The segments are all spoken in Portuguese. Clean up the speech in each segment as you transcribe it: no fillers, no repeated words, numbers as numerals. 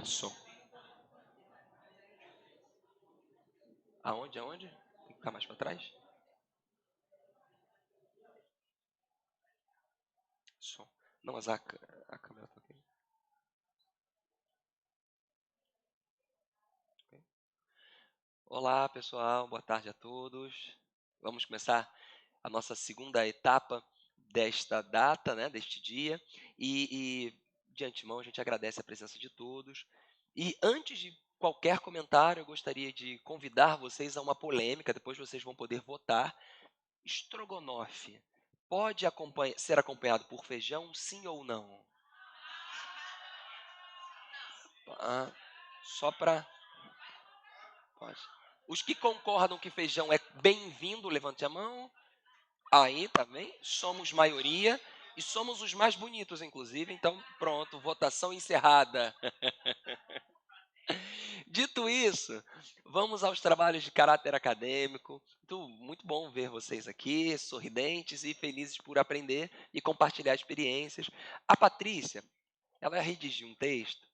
Som. Aonde? Aonde? Tem que ficar mais para trás? Som. Não, mas a câmera tá ok. Ok. Olá, pessoal. Boa tarde a todos. Vamos começar a nossa segunda etapa desta data, né, deste dia. De antemão, a gente agradece a presença de todos. E antes de qualquer comentário, eu gostaria de convidar vocês a uma polêmica, depois vocês vão poder votar. Estrogonofe pode ser acompanhado por feijão, sim ou não? Ah, só para... Pode. Os que concordam que feijão é bem-vindo, levante a mão. Aí, tá bem? Somos maioria e somos os mais bonitos, inclusive. Então, pronto, votação encerrada. Dito isso, vamos aos trabalhos de caráter acadêmico. Muito bom ver vocês aqui, sorridentes e felizes por aprender e compartilhar experiências. A Patrícia, ela redigiu um texto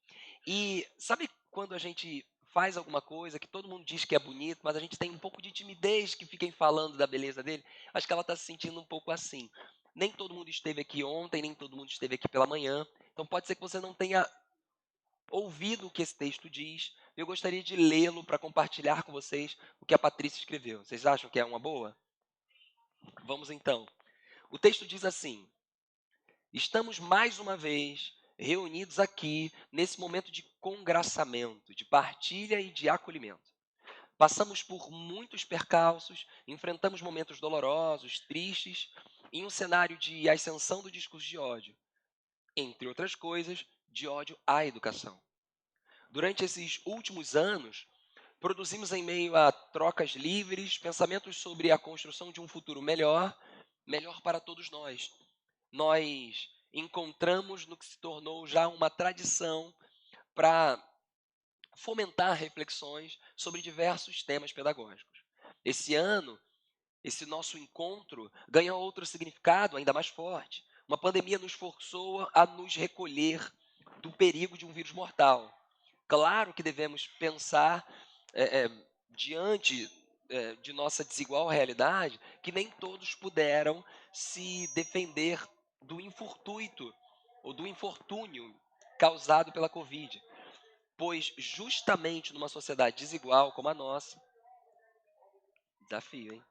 e sabe quando a gente faz alguma coisa que todo mundo diz que é bonito, mas a gente tem um pouco de timidez que fiquem falando da beleza dele? Acho que ela está se sentindo um pouco assim. Nem todo mundo esteve aqui ontem, nem todo mundo esteve aqui pela manhã. Então pode ser que você não tenha ouvido o que esse texto diz. Eu gostaria de lê-lo para compartilhar com vocês o que a Patrícia escreveu. Vocês acham que é uma boa? Vamos então. O texto diz assim: estamos mais uma vez reunidos aqui nesse momento de congraçamento, de partilha e de acolhimento. Passamos por muitos percalços, enfrentamos momentos dolorosos, tristes, em um cenário de ascensão do discurso de ódio, entre outras coisas, de ódio à educação. Durante esses últimos anos, produzimos em meio a trocas livres, pensamentos sobre a construção de um futuro melhor, melhor para todos nós. Nós encontramos no que se tornou já uma tradição para fomentar reflexões sobre diversos temas pedagógicos. Esse ano, esse nosso encontro ganha outro significado ainda mais forte. Uma pandemia nos forçou a nos recolher do perigo de um vírus mortal. Claro que devemos pensar, diante de nossa desigual realidade, que nem todos puderam se defender do infortúnio ou do infortúnio causado pela Covid. Pois justamente numa sociedade desigual como a nossa, desafio, hein?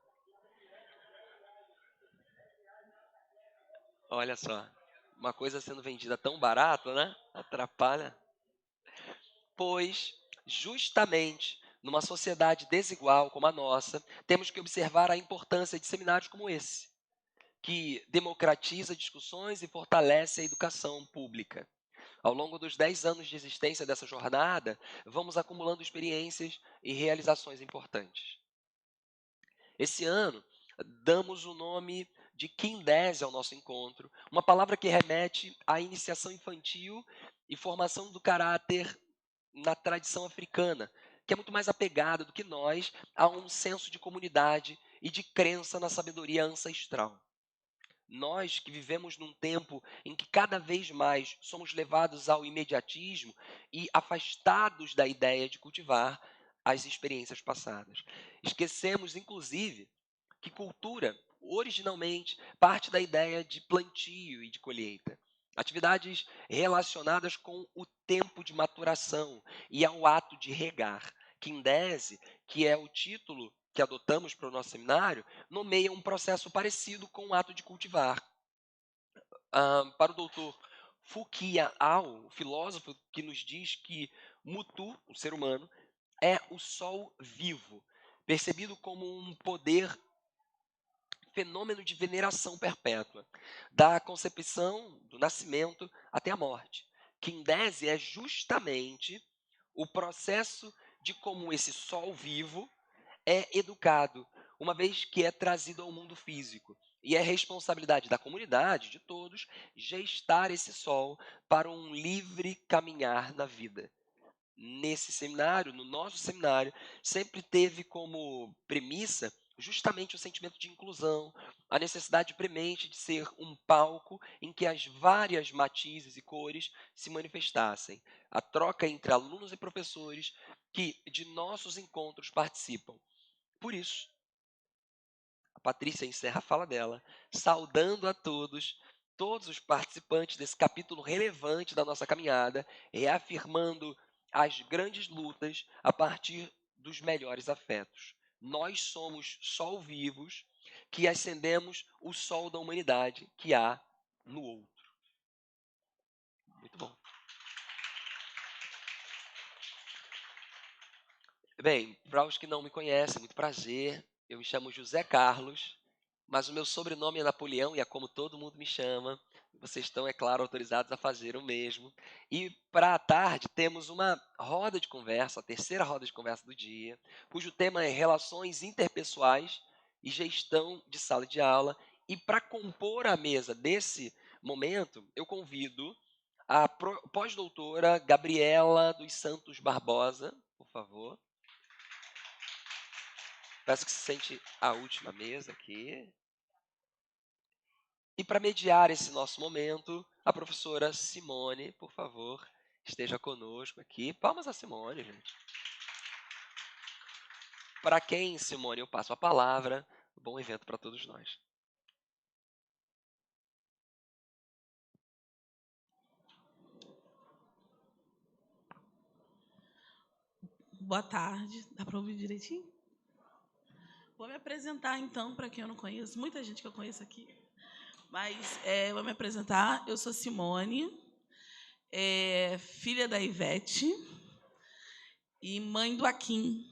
Olha só, uma coisa sendo vendida tão barato, né? Atrapalha. Pois justamente numa sociedade desigual como a nossa, temos que observar a importância de seminários como esse, que democratiza discussões e fortalece a educação pública. Ao longo dos 10 anos de existência dessa jornada, vamos acumulando experiências e realizações importantes. Esse ano, damos o nome de Kindese ao nosso encontro, uma palavra que remete à iniciação infantil e formação do caráter na tradição africana, que é muito mais apegada do que nós a um senso de comunidade e de crença na sabedoria ancestral. Nós que vivemos num tempo em que cada vez mais somos levados ao imediatismo e afastados da ideia de cultivar as experiências passadas. Esquecemos, inclusive, que cultura, originalmente, parte da ideia de plantio e de colheita. Atividades relacionadas com o tempo de maturação e ao ato de regar. Quindese, que é o título que adotamos para o nosso seminário, nomeia um processo parecido com o ato de cultivar. Para o doutor Foucault, o filósofo que nos diz que Mutu, o ser humano, é o sol vivo, percebido como um poder, fenômeno de veneração perpétua, da concepção, do nascimento até a morte. Quindese é justamente o processo de como esse sol vivo é educado, uma vez que é trazido ao mundo físico. E é responsabilidade da comunidade, de todos, gestar esse sol para um livre caminhar na vida. Nesse seminário, no nosso seminário, sempre teve como premissa justamente o sentimento de inclusão, a necessidade premente de ser um palco em que as várias matizes e cores se manifestassem, a troca entre alunos e professores que de nossos encontros participam. Por isso, a Patrícia encerra a fala dela, saudando a todos, todos os participantes desse capítulo relevante da nossa caminhada, reafirmando as grandes lutas a partir dos melhores afetos. Nós somos sol vivos que acendemos o sol da humanidade que há no outro. Muito bom. Bem, para os que não me conhecem, muito prazer. Eu me chamo José Carlos, mas o meu sobrenome é Napoleão e é como todo mundo me chama. Vocês estão, é claro, autorizados a fazer o mesmo. E para a tarde temos uma roda de conversa, a terceira roda de conversa do dia, cujo tema é relações interpessoais e gestão de sala de aula. E para compor a mesa desse momento, eu convido a pós-doutora Gabriela dos Santos Barbosa, por favor. Peço que se sente à última mesa aqui. E para mediar esse nosso momento, a professora Simone, por favor, esteja conosco aqui. Palmas a Simone, gente. Para quem, Simone, eu passo a palavra. Bom evento para todos nós. Boa tarde. Dá para ouvir direitinho? Vou me apresentar, então, para quem eu não conheço. Muita gente que eu conheço aqui. Mas vou me apresentar. Eu sou Simone, filha da Ivete e mãe do Akin.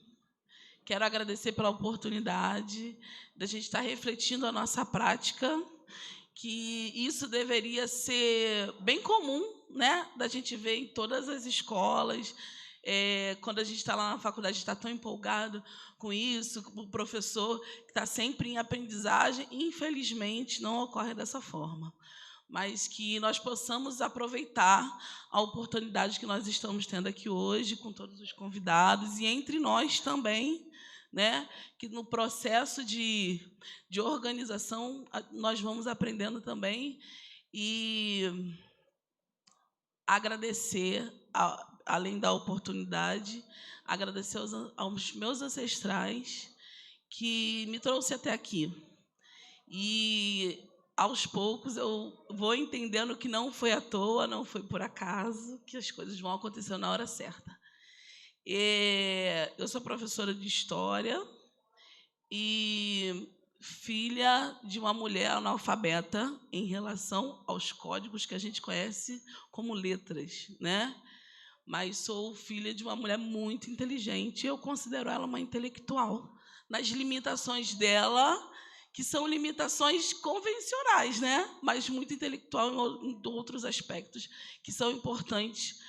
Quero agradecer pela oportunidade da gente estar refletindo a nossa prática, que isso deveria ser bem comum, né? Da gente ver em todas as escolas. Quando a gente está lá na faculdade, está tão empolgado com isso, o professor que está sempre em aprendizagem, infelizmente, não ocorre dessa forma. Mas que nós possamos aproveitar a oportunidade que nós estamos tendo aqui hoje, com todos os convidados, e entre nós também, né, que no processo de organização nós vamos aprendendo também e agradecer, além da oportunidade, agradecer aos meus ancestrais que me trouxe até aqui. E, aos poucos, eu vou entendendo que não foi à toa, não foi por acaso, que as coisas vão acontecendo na hora certa. Eu sou professora de História e filha de uma mulher analfabeta em relação aos códigos que a gente conhece como letras, né? Mas sou filha de uma mulher muito inteligente. Eu considero ela uma intelectual, nas limitações dela, que são limitações convencionais, né? Mas muito intelectual em outros aspectos que são importantes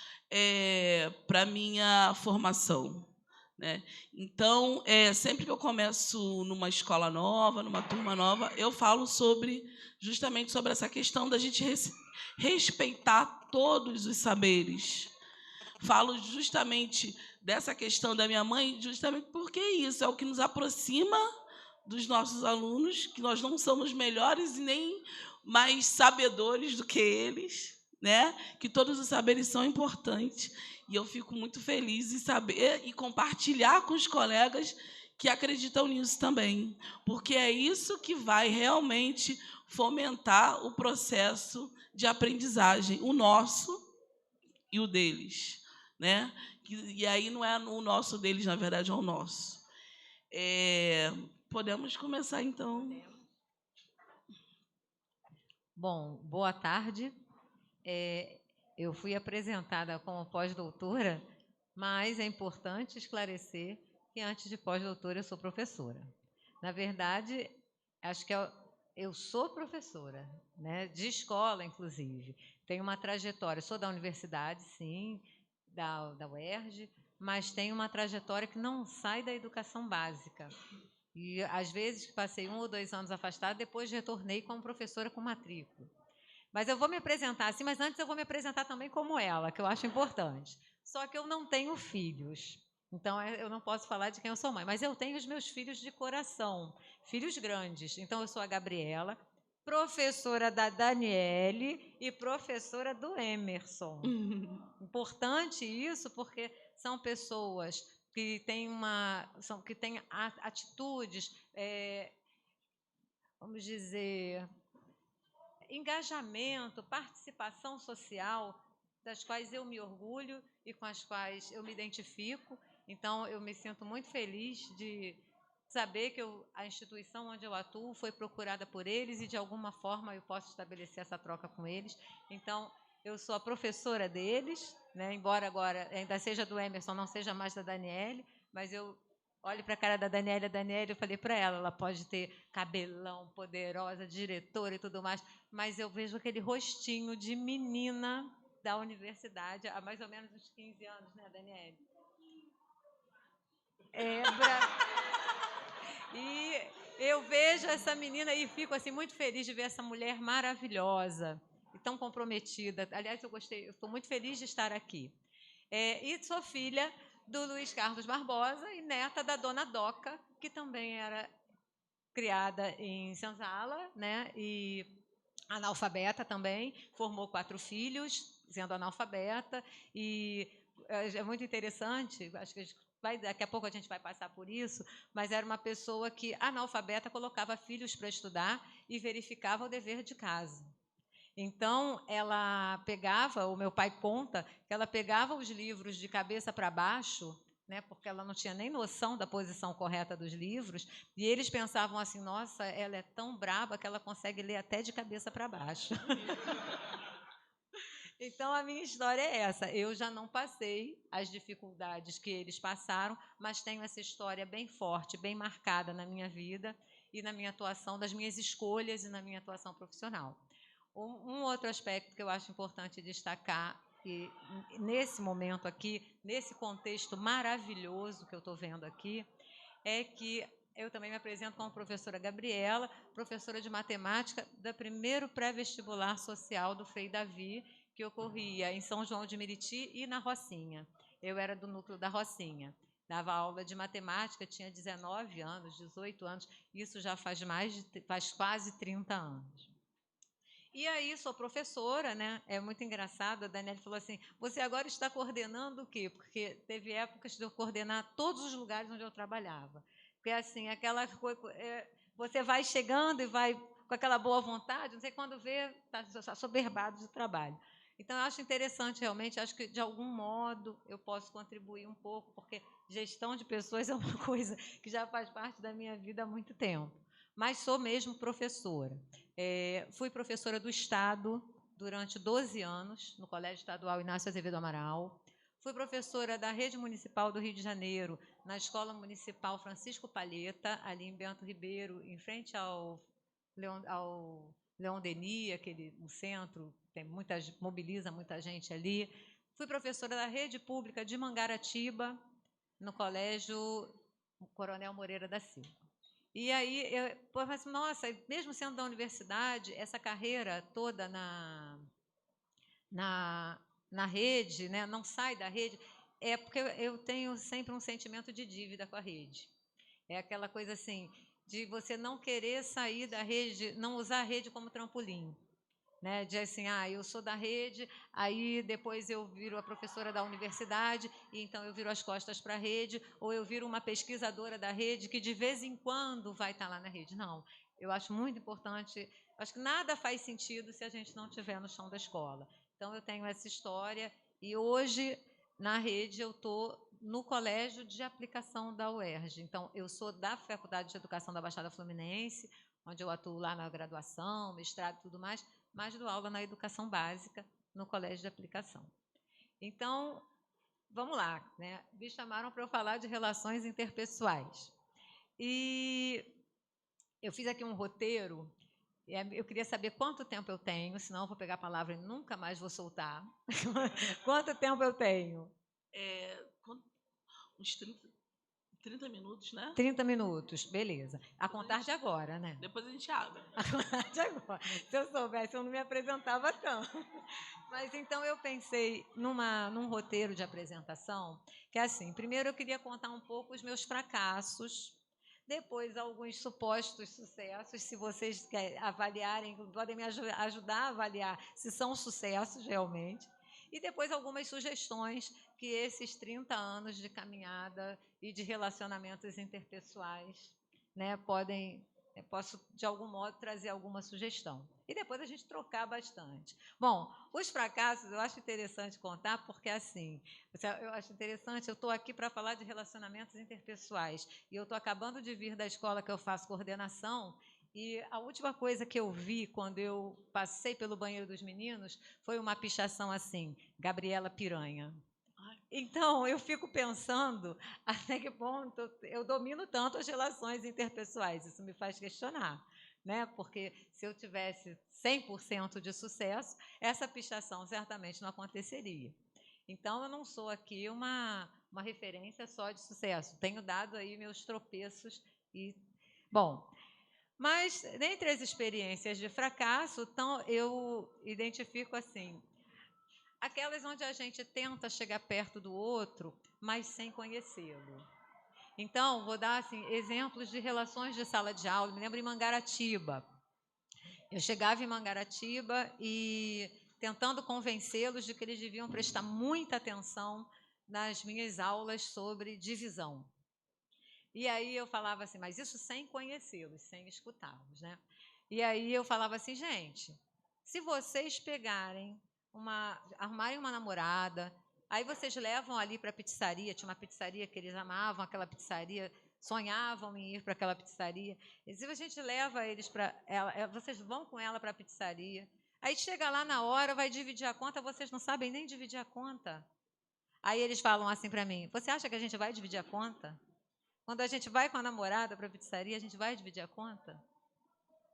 para a minha formação, né? Então, sempre que eu começo numa escola nova, numa turma nova, eu falo justamente sobre essa questão da gente respeitar todos os saberes. Falo justamente dessa questão da minha mãe, justamente porque isso é o que nos aproxima dos nossos alunos, que nós não somos melhores e nem mais sabedores do que eles, né? Que todos os saberes são importantes. E eu fico muito feliz em saber e compartilhar com os colegas que acreditam nisso também, porque é isso que vai realmente fomentar o processo de aprendizagem, o nosso e o deles, né? E aí não é o nosso deles, na verdade, é o nosso. Podemos começar, então. Bom, boa tarde. Eu fui apresentada como pós-doutora, mas é importante esclarecer que antes de pós-doutora eu sou professora. Na verdade, acho que eu sou professora, né, de escola, inclusive. Tenho uma trajetória, sou da universidade, sim, da UERJ, mas tenho uma trajetória que não sai da educação básica. E, às vezes, passei 1 ou 2 anos afastada, depois retornei como professora com matrícula. Mas eu vou me apresentar assim, mas antes eu vou me apresentar também como ela, que eu acho importante. Só que eu não tenho filhos. Então, eu não posso falar de quem eu sou mãe, mas eu tenho os meus filhos de coração, filhos grandes. Então, eu sou a Gabriela, professora da Daniele e professora do Emerson. Importante isso, porque são pessoas que têm que têm atitudes, vamos dizer, engajamento, participação social, das quais eu me orgulho e com as quais eu me identifico. Então, eu me sinto muito feliz de saber que a instituição onde eu atuo foi procurada por eles e, de alguma forma, eu posso estabelecer essa troca com eles. Então, eu sou a professora deles, né? Embora agora ainda seja do Emerson, não seja mais da Daniele, mas eu olho para a cara da Daniele, eu falei para ela pode ter cabelão, poderosa, diretora e tudo mais, mas eu vejo aquele rostinho de menina da universidade há mais ou menos uns 15 anos, né, Daniele? E eu vejo essa menina e fico assim muito feliz de ver essa mulher maravilhosa e tão comprometida. Aliás, eu estou muito feliz de estar aqui. E sou filha do Luiz Carlos Barbosa e neta da dona Doca, que também era criada em Senzala, né? E analfabeta também, formou 4 filhos, sendo analfabeta, e é muito interessante, acho que daqui a pouco a gente vai passar por isso, mas era uma pessoa que, analfabeta, colocava filhos para estudar e verificava o dever de casa. Então, ela pegava, o meu pai conta, que ela pegava os livros de cabeça para baixo, né, porque ela não tinha nem noção da posição correta dos livros, e eles pensavam assim, nossa, ela é tão braba que ela consegue ler até de cabeça para baixo. Então, a minha história é essa. Eu já não passei as dificuldades que eles passaram, mas tenho essa história bem forte, bem marcada na minha vida e na minha atuação, das minhas escolhas e na minha atuação profissional. Um outro aspecto que eu acho importante destacar, que nesse momento aqui, nesse contexto maravilhoso que eu estou vendo aqui, é que eu também me apresento como professora Gabriela, professora de matemática da primeiro pré-vestibular social do Frei Davi, que ocorria em São João de Meriti e na Rocinha. Eu era do núcleo da Rocinha. Dava aula de matemática, tinha 19 anos, 18 anos, isso já faz quase 30 anos. E aí, sou professora, né? É muito engraçado, a Daniela falou assim, você agora está coordenando o quê? Porque teve épocas de eu coordenar todos os lugares onde eu trabalhava. Porque, assim, aquela coisa, você vai chegando e vai com aquela boa vontade, não sei quando vê, está soberbado de trabalho. Então, eu acho interessante, realmente, acho que, de algum modo, eu posso contribuir um pouco, porque gestão de pessoas é uma coisa que já faz parte da minha vida há muito tempo. Mas sou mesmo professora. Fui professora do Estado durante 12 anos, no Colégio Estadual Inácio Azevedo Amaral. Fui professora da Rede Municipal do Rio de Janeiro, na Escola Municipal Francisco Palheta, ali em Bento Ribeiro, em frente ao Leon Denis, um centro, mobiliza muita gente ali. Fui professora da Rede Pública de Mangaratiba, no Colégio Coronel Moreira da Silva. E aí, mas, nossa, mesmo sendo da universidade, essa carreira toda na rede, né, não sai da rede, é porque eu tenho sempre um sentimento de dívida com a rede. É aquela coisa assim, de você não querer sair da rede, não usar a rede como trampolim. Né, de assim, eu sou da rede, aí depois eu viro a professora da universidade, e então eu viro as costas para a rede, ou eu viro uma pesquisadora da rede que de vez em quando vai estar lá na rede. Não, eu acho muito importante, acho que nada faz sentido se a gente não estiver no chão da escola. Então, eu tenho essa história, e hoje, na rede, eu estou no colégio de aplicação da UERJ. Então, eu sou da Faculdade de Educação da Baixada Fluminense, onde eu atuo lá na graduação, mestrado e tudo mais, mas dou aula na educação básica, no colégio de aplicação. Então, vamos lá, né? Me chamaram para eu falar de relações interpessoais. E eu fiz aqui um roteiro, eu queria saber quanto tempo eu tenho, senão eu vou pegar a palavra e nunca mais vou soltar. Quanto tempo eu tenho? Uns 30 minutos, né? 30 minutos, beleza. A contar de agora, né? Depois a gente abre. A contar de agora. Se eu soubesse, eu não me apresentava tanto. Mas então eu pensei num roteiro de apresentação, que é assim, primeiro eu queria contar um pouco os meus fracassos, depois alguns supostos sucessos, se vocês querem avaliarem, podem me ajudar a avaliar se são sucessos realmente, e depois algumas sugestões que esses 30 anos de caminhada e de relacionamentos interpessoais, né, posso, de algum modo, trazer alguma sugestão. E depois a gente trocar bastante. Bom, os fracassos eu acho interessante contar, porque assim, eu acho interessante, eu estou aqui para falar de relacionamentos interpessoais, e eu estou acabando de vir da escola que eu faço coordenação, e a última coisa que eu vi quando eu passei pelo banheiro dos meninos foi uma pichação assim, Gabriela Piranha. Então, eu fico pensando até que ponto eu domino tanto as relações interpessoais. Isso me faz questionar, né? Porque se eu tivesse 100% de sucesso, essa pichação certamente não aconteceria. Então, eu não sou aqui uma referência só de sucesso. Tenho dado aí meus tropeços e... Bom, mas, dentre as experiências de fracasso, então, eu identifico assim... aquelas onde a gente tenta chegar perto do outro, mas sem conhecê-lo. Então, vou dar assim, exemplos de relações de sala de aula. Me lembro em Mangaratiba. Eu chegava em Mangaratiba e tentando convencê-los de que eles deviam prestar muita atenção nas minhas aulas sobre divisão. E aí eu falava assim, mas isso sem conhecê-los, sem escutá-los, né? E aí eu falava assim, gente, se vocês arrumarem uma namorada, aí vocês levam ali para a pizzaria, tinha uma pizzaria que eles amavam, aquela pizzaria, sonhavam em ir para aquela pizzaria, e se a gente leva eles para ela, vocês vão com ela para a pizzaria, aí chega lá na hora, vai dividir a conta, vocês não sabem nem dividir a conta. Aí eles falam assim para mim, você acha que a gente vai dividir a conta? Quando a gente vai com a namorada para a pizzaria, a gente vai dividir a conta?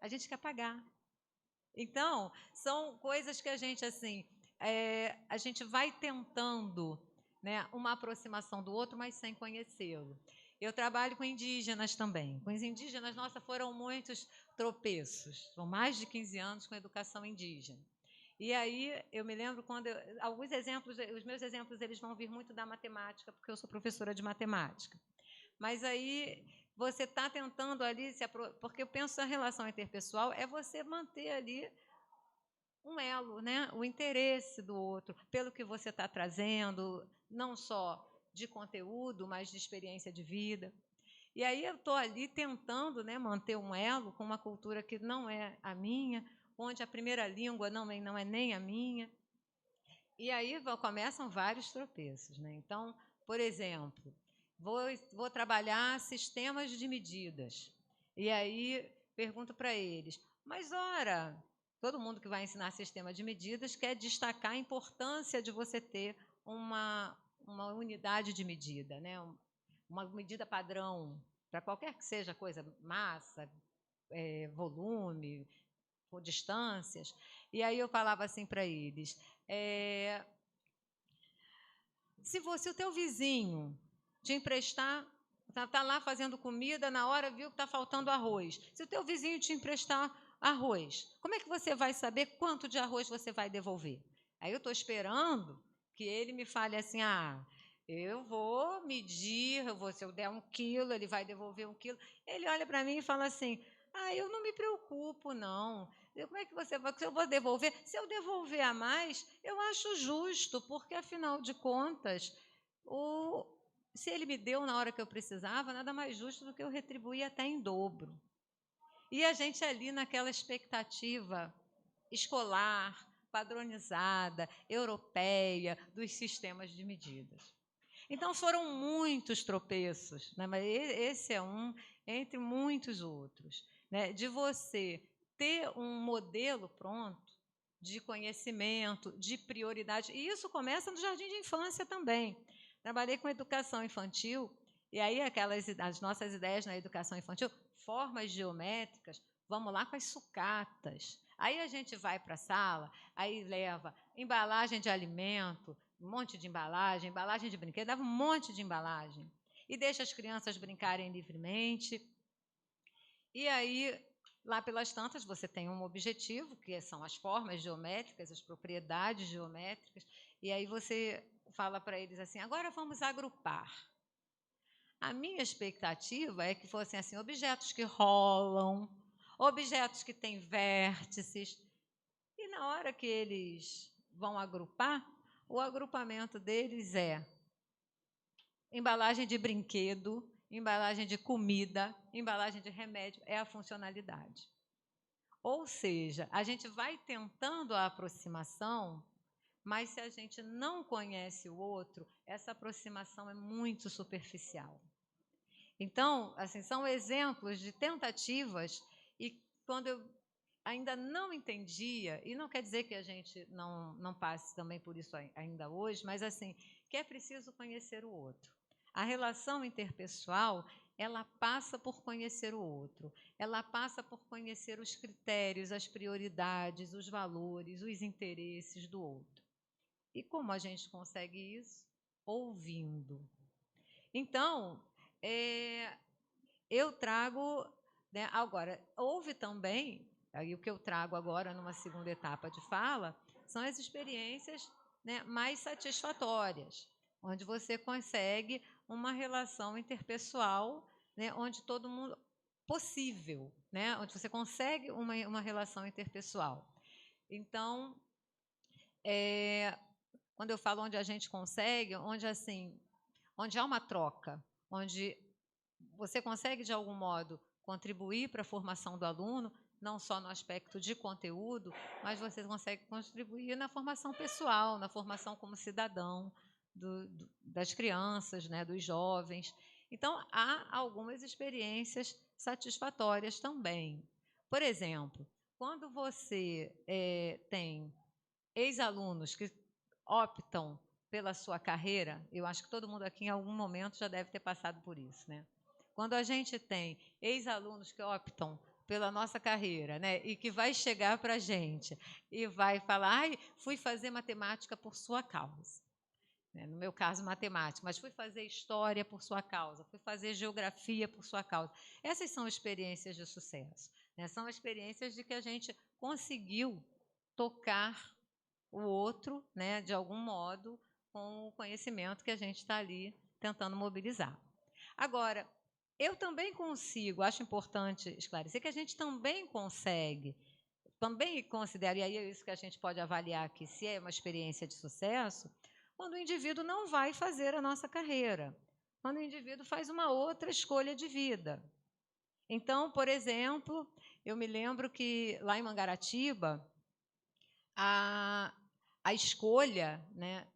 A gente quer pagar. Então, são coisas que a gente, assim, a gente vai tentando, né, uma aproximação do outro, mas sem conhecê-lo. Eu trabalho com indígenas também. Com os indígenas, nossa, foram muitos tropeços. São mais de 15 anos com educação indígena. E aí, eu me lembro quando... alguns exemplos, os meus exemplos, eles vão vir muito da matemática, porque eu sou professora de matemática. Mas aí você está tentando ali, porque eu penso que a relação interpessoal é você manter ali um elo, né? O interesse do outro, pelo que você está trazendo, não só de conteúdo, mas de experiência de vida. E aí eu estou ali tentando, né, manter um elo com uma cultura que não é a minha, onde a primeira língua não é nem a minha. E aí começam vários tropeços, né? Então, por exemplo, vou trabalhar sistemas de medidas. E aí pergunto para eles, mas ora, todo mundo que vai ensinar sistema de medidas quer destacar a importância de você ter uma unidade de medida, né? Uma medida padrão, para qualquer que seja a coisa, massa, volume, ou distâncias. E aí eu falava assim para eles, se o teu vizinho te emprestar, está lá fazendo comida, na hora viu que está faltando arroz. Se o teu vizinho te emprestar arroz, como é que você vai saber quanto de arroz você vai devolver? Aí eu estou esperando que ele me fale assim, eu vou medir, se eu der 1 quilo, ele vai devolver 1 quilo. Ele olha para mim e fala assim, eu não me preocupo, não. Como é que você vai? Se eu vou devolver? Se eu devolver a mais, eu acho justo, porque, afinal de contas, se ele me deu na hora que eu precisava, nada mais justo do que eu retribuir até em dobro. E a gente ali naquela expectativa escolar, padronizada, europeia, dos sistemas de medidas. Então, foram muitos tropeços, né? Mas esse é um entre muitos outros, né? De você ter um modelo pronto de conhecimento, de prioridade. E isso começa no jardim de infância também. Trabalhei com educação infantil, e aí as nossas ideias na educação infantil, formas geométricas, vamos lá com as sucatas. Aí a gente vai para a sala, aí leva embalagem de alimento, um monte de embalagem de brinquedo, dava um monte de embalagem. e deixa as crianças brincarem livremente. E aí, lá pelas tantas, você tem um objetivo, que são as formas geométricas, as propriedades geométricas, e aí você fala para eles assim, agora vamos agrupar. A minha expectativa é que fossem assim, objetos que rolam, objetos que têm vértices, e na hora que eles vão agrupar, o agrupamento deles é embalagem de brinquedo, embalagem de comida, embalagem de remédio, é a funcionalidade. Ou seja, a gente vai tentando a aproximação, mas se a gente não conhece o outro, essa aproximação é muito superficial. Então, assim, são exemplos de tentativas, e quando eu ainda não entendia, e não quer dizer que a gente não passe também por isso ainda hoje, mas assim, que é preciso conhecer o outro. A relação interpessoal, ela passa por conhecer o outro, ela passa por conhecer os critérios, as prioridades, os valores, os interesses do outro. E como a gente consegue isso? Ouvindo. Então, eu trago, né, agora, houve também, aí o que eu trago agora numa segunda etapa de fala, são as experiências, né, mais satisfatórias, onde você consegue uma relação interpessoal, né, onde todo mundo possível, né, onde você consegue uma relação interpessoal. Então, quando eu falo onde a gente consegue, onde assim, onde há uma troca, onde você consegue de algum modo contribuir para a formação do aluno, não só no aspecto de conteúdo, mas você consegue contribuir na formação pessoal, na formação como cidadão das crianças, né, dos jovens. Então, há algumas experiências satisfatórias também. Por exemplo, quando você tem ex-alunos que optam pela sua carreira, eu acho que todo mundo aqui em algum momento já deve ter passado por isso, né? Quando a gente tem ex-alunos que optam pela nossa carreira, né, e que vai chegar para a gente e vai falar, ai, fui fazer matemática por sua causa. No meu caso, matemática, mas fui fazer história por sua causa, fui fazer geografia por sua causa. Essas são experiências de sucesso, né? São experiências de que a gente conseguiu tocar o outro, né, de algum modo, com o conhecimento que a gente está ali tentando mobilizar. Agora, eu também consigo, acho importante esclarecer que a gente também consegue, também considero, e aí é isso que a gente pode avaliar aqui, se é uma experiência de sucesso, quando o indivíduo não vai fazer a nossa carreira, quando o indivíduo faz uma outra escolha de vida. Então, por exemplo, eu me lembro que lá em Mangaratiba, a escolha, né,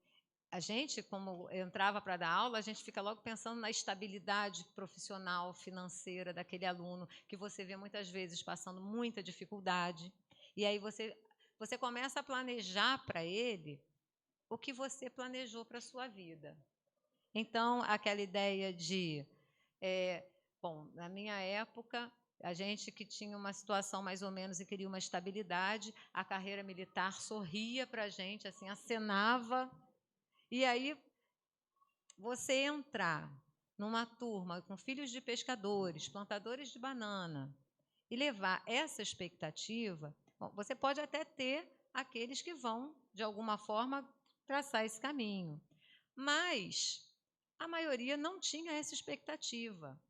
a gente, como entrava para dar aula, a gente fica logo pensando na estabilidade profissional, financeira daquele aluno, que você vê muitas vezes passando muita dificuldade. E aí você começa a planejar para ele o que você planejou para a sua vida. Então, aquela ideia de, bom, na minha época, a gente que tinha uma situação mais ou menos e queria uma estabilidade, a carreira militar sorria para a gente, assim, acenava. E aí, você entrar numa turma com filhos de pescadores, plantadores de banana, e levar essa expectativa, bom, você pode até ter aqueles que vão, de alguma forma, traçar esse caminho. Mas a maioria não tinha essa expectativa.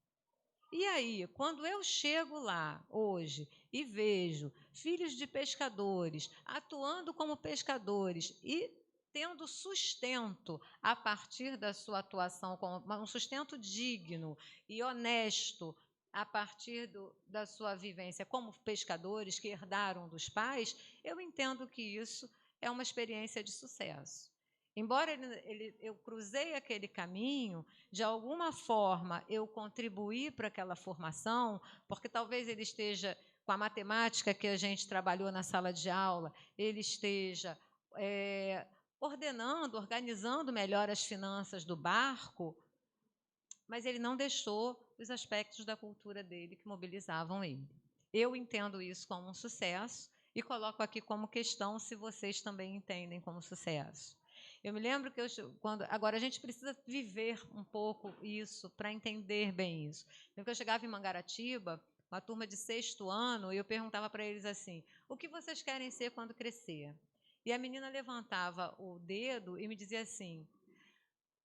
E aí, quando eu chego lá hoje e vejo filhos de pescadores atuando como pescadores e tendo sustento a partir da sua atuação, um sustento digno e honesto a partir da sua vivência como pescadores que herdaram dos pais, eu entendo que isso é uma experiência de sucesso. Embora eu cruzei aquele caminho, de alguma forma eu contribuí para aquela formação, porque talvez ele esteja com a matemática que a gente trabalhou na sala de aula, ele esteja ordenando, organizando melhor as finanças do barco, mas ele não deixou os aspectos da cultura dele que mobilizavam ele. Eu entendo isso como um sucesso e coloco aqui como questão se vocês também entendem como sucesso. Eu me lembro que agora a gente precisa viver um pouco isso para entender bem isso. Lembro que eu chegava em Mangaratiba, uma turma de 6º ano, e eu perguntava para eles assim: o que vocês querem ser quando crescer? E a menina levantava o dedo e me dizia assim: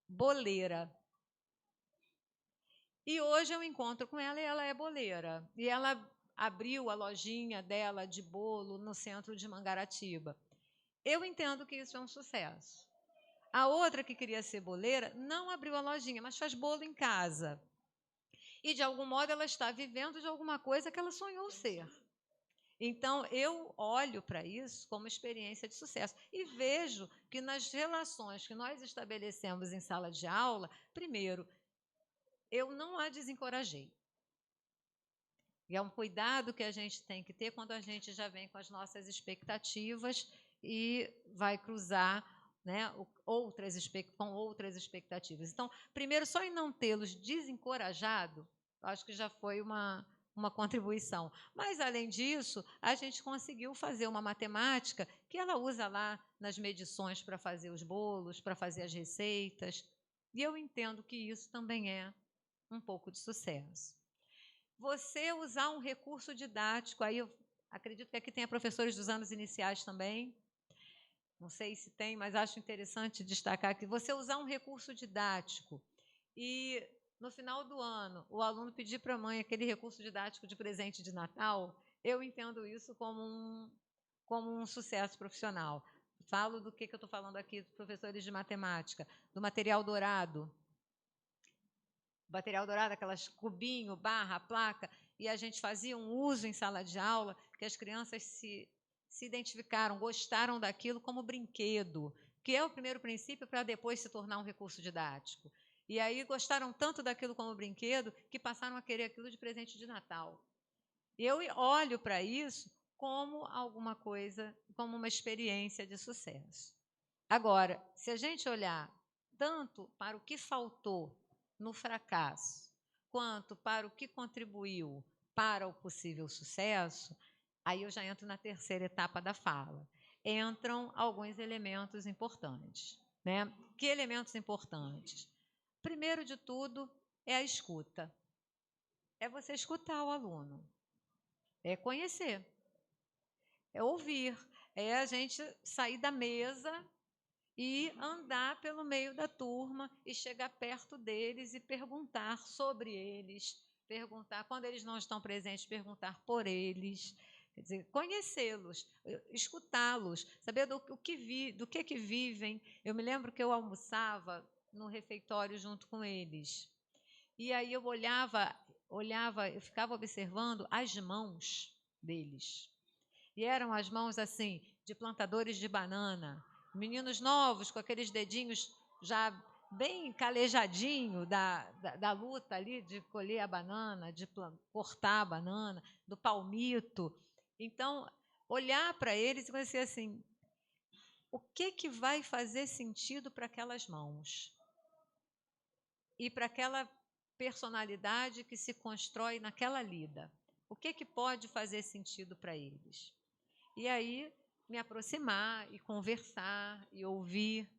boleira. E hoje eu encontro com ela e ela é boleira. E ela abriu a lojinha dela de bolo no centro de Mangaratiba. Eu entendo que isso é um sucesso. A outra que queria ser boleira não abriu a lojinha, mas faz bolo em casa. E, de algum modo, ela está vivendo de alguma coisa que ela sonhou ser. Então, eu olho para isso como experiência de sucesso e vejo que nas relações que nós estabelecemos em sala de aula, primeiro, eu não a desencorajei. E é um cuidado que a gente tem que ter quando a gente já vem com as nossas expectativas e vai cruzar, né, com outras expectativas. Então, primeiro, só em não tê-los desencorajado, acho que já foi uma contribuição. Mas, além disso, a gente conseguiu fazer uma matemática que ela usa lá nas medições para fazer os bolos, para fazer as receitas. E eu entendo que isso também é um pouco de sucesso. Você usar um recurso didático, aí eu acredito que aqui tenha professores dos anos iniciais também, não sei se tem, mas acho interessante destacar que você usar um recurso didático e, no final do ano, o aluno pedir para a mãe aquele recurso didático de presente de Natal, eu entendo isso como um sucesso profissional. Falo do que eu estou falando aqui, dos professores de matemática, do material dourado, aquelas cubinho, barra, placa, e a gente fazia um uso em sala de aula que as crianças se identificaram, gostaram daquilo como brinquedo, que é o primeiro princípio para depois se tornar um recurso didático. E aí gostaram tanto daquilo como brinquedo que passaram a querer aquilo de presente de Natal. E eu olho para isso como alguma coisa, como uma experiência de sucesso. Agora, se a gente olhar tanto para o que faltou no fracasso, quanto para o que contribuiu para o possível sucesso, aí eu já entro na terceira etapa da fala. Entram alguns elementos importantes, né? Que elementos importantes? Primeiro de tudo é a escuta. É você escutar o aluno. É conhecer. É ouvir. É a gente sair da mesa e andar pelo meio da turma e chegar perto deles e perguntar sobre eles, perguntar, quando eles não estão presentes, perguntar por eles, quer dizer, conhecê-los, escutá-los, saber do que vivem. Eu me lembro que eu almoçava no refeitório junto com eles, e aí eu olhava, eu ficava observando as mãos deles, e eram as mãos assim, de plantadores de banana, meninos novos, com aqueles dedinhos já bem calejadinho da luta ali de colher a banana, de cortar a banana, do palmito. Então, olhar para eles e conhecer assim, o que vai fazer sentido para aquelas mãos? E para aquela personalidade que se constrói naquela lida. O que pode fazer sentido para eles? E aí, me aproximar e conversar e ouvir,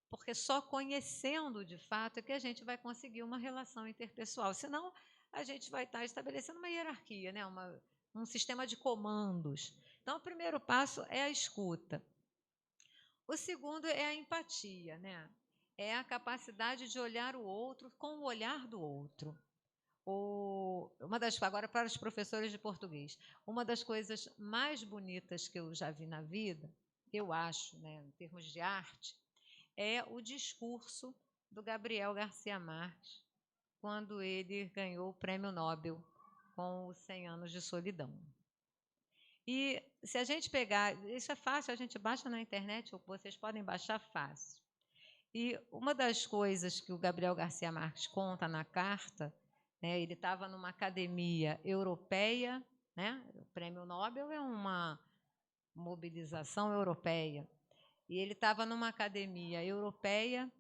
porque só conhecendo de fato é que a gente vai conseguir uma relação interpessoal, senão a gente vai estar estabelecendo uma hierarquia, né? Um sistema de comandos. Então, o primeiro passo é a escuta. O segundo é a empatia, né? É a capacidade de olhar o outro com o olhar do outro. Agora, para os professores de português, uma das coisas mais bonitas que eu já vi na vida, eu acho, né, em termos de arte, é o discurso do Gabriel Garcia Marques, quando ele ganhou o Prêmio Nobel com os 100 anos de solidão. E se a gente pegar, isso é fácil, a gente baixa na internet, ou vocês podem baixar fácil. E uma das coisas que o Gabriel Garcia Marques conta na carta, né, ele estava numa academia europeia, né, o Prêmio Nobel é uma mobilização europeia, e ele estava numa academia europeia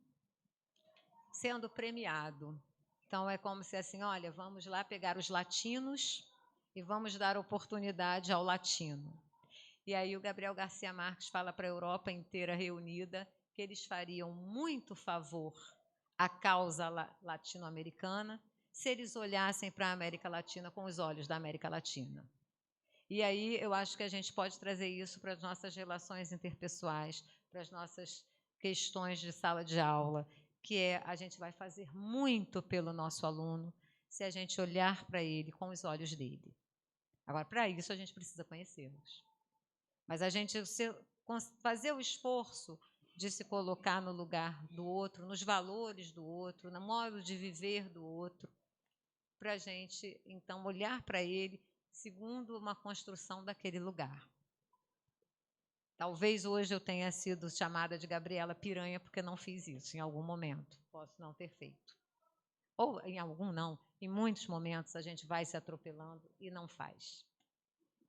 sendo premiado. Então, é como se assim, olha, vamos lá pegar os latinos e vamos dar oportunidade ao latino. E aí o Gabriel Garcia Marques fala para a Europa inteira reunida que eles fariam muito favor à causa latino-americana se eles olhassem para a América Latina com os olhos da América Latina. E aí eu acho que a gente pode trazer isso para as nossas relações interpessoais, para as nossas questões de sala de aula, que é a gente vai fazer muito pelo nosso aluno se a gente olhar para ele com os olhos dele. Agora, para isso, a gente precisa conhecê-los. Mas a gente fazer o esforço de se colocar no lugar do outro, nos valores do outro, no modo de viver do outro, para a gente, então, olhar para ele segundo uma construção daquele lugar. Talvez hoje eu tenha sido chamada de Gabriela Piranha porque não fiz isso em algum momento. Posso não ter feito. Ou em algum não. Em muitos momentos a gente vai se atropelando e não faz.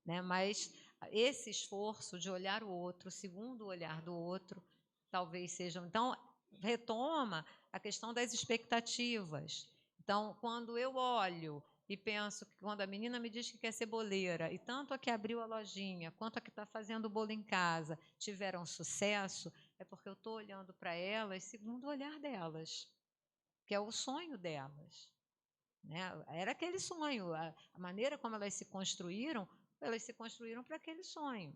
Né? Mas esse esforço de olhar o outro, segundo o olhar do outro, talvez seja... Então, retoma a questão das expectativas. Então, quando eu olho e penso que quando a menina me diz que quer ser boleira, e tanto a que abriu a lojinha, quanto a que está fazendo o bolo em casa, tiveram sucesso, é porque eu estou olhando para elas segundo o olhar delas, que é o sonho delas. Né? Era aquele sonho, a maneira como elas se construíram para aquele sonho.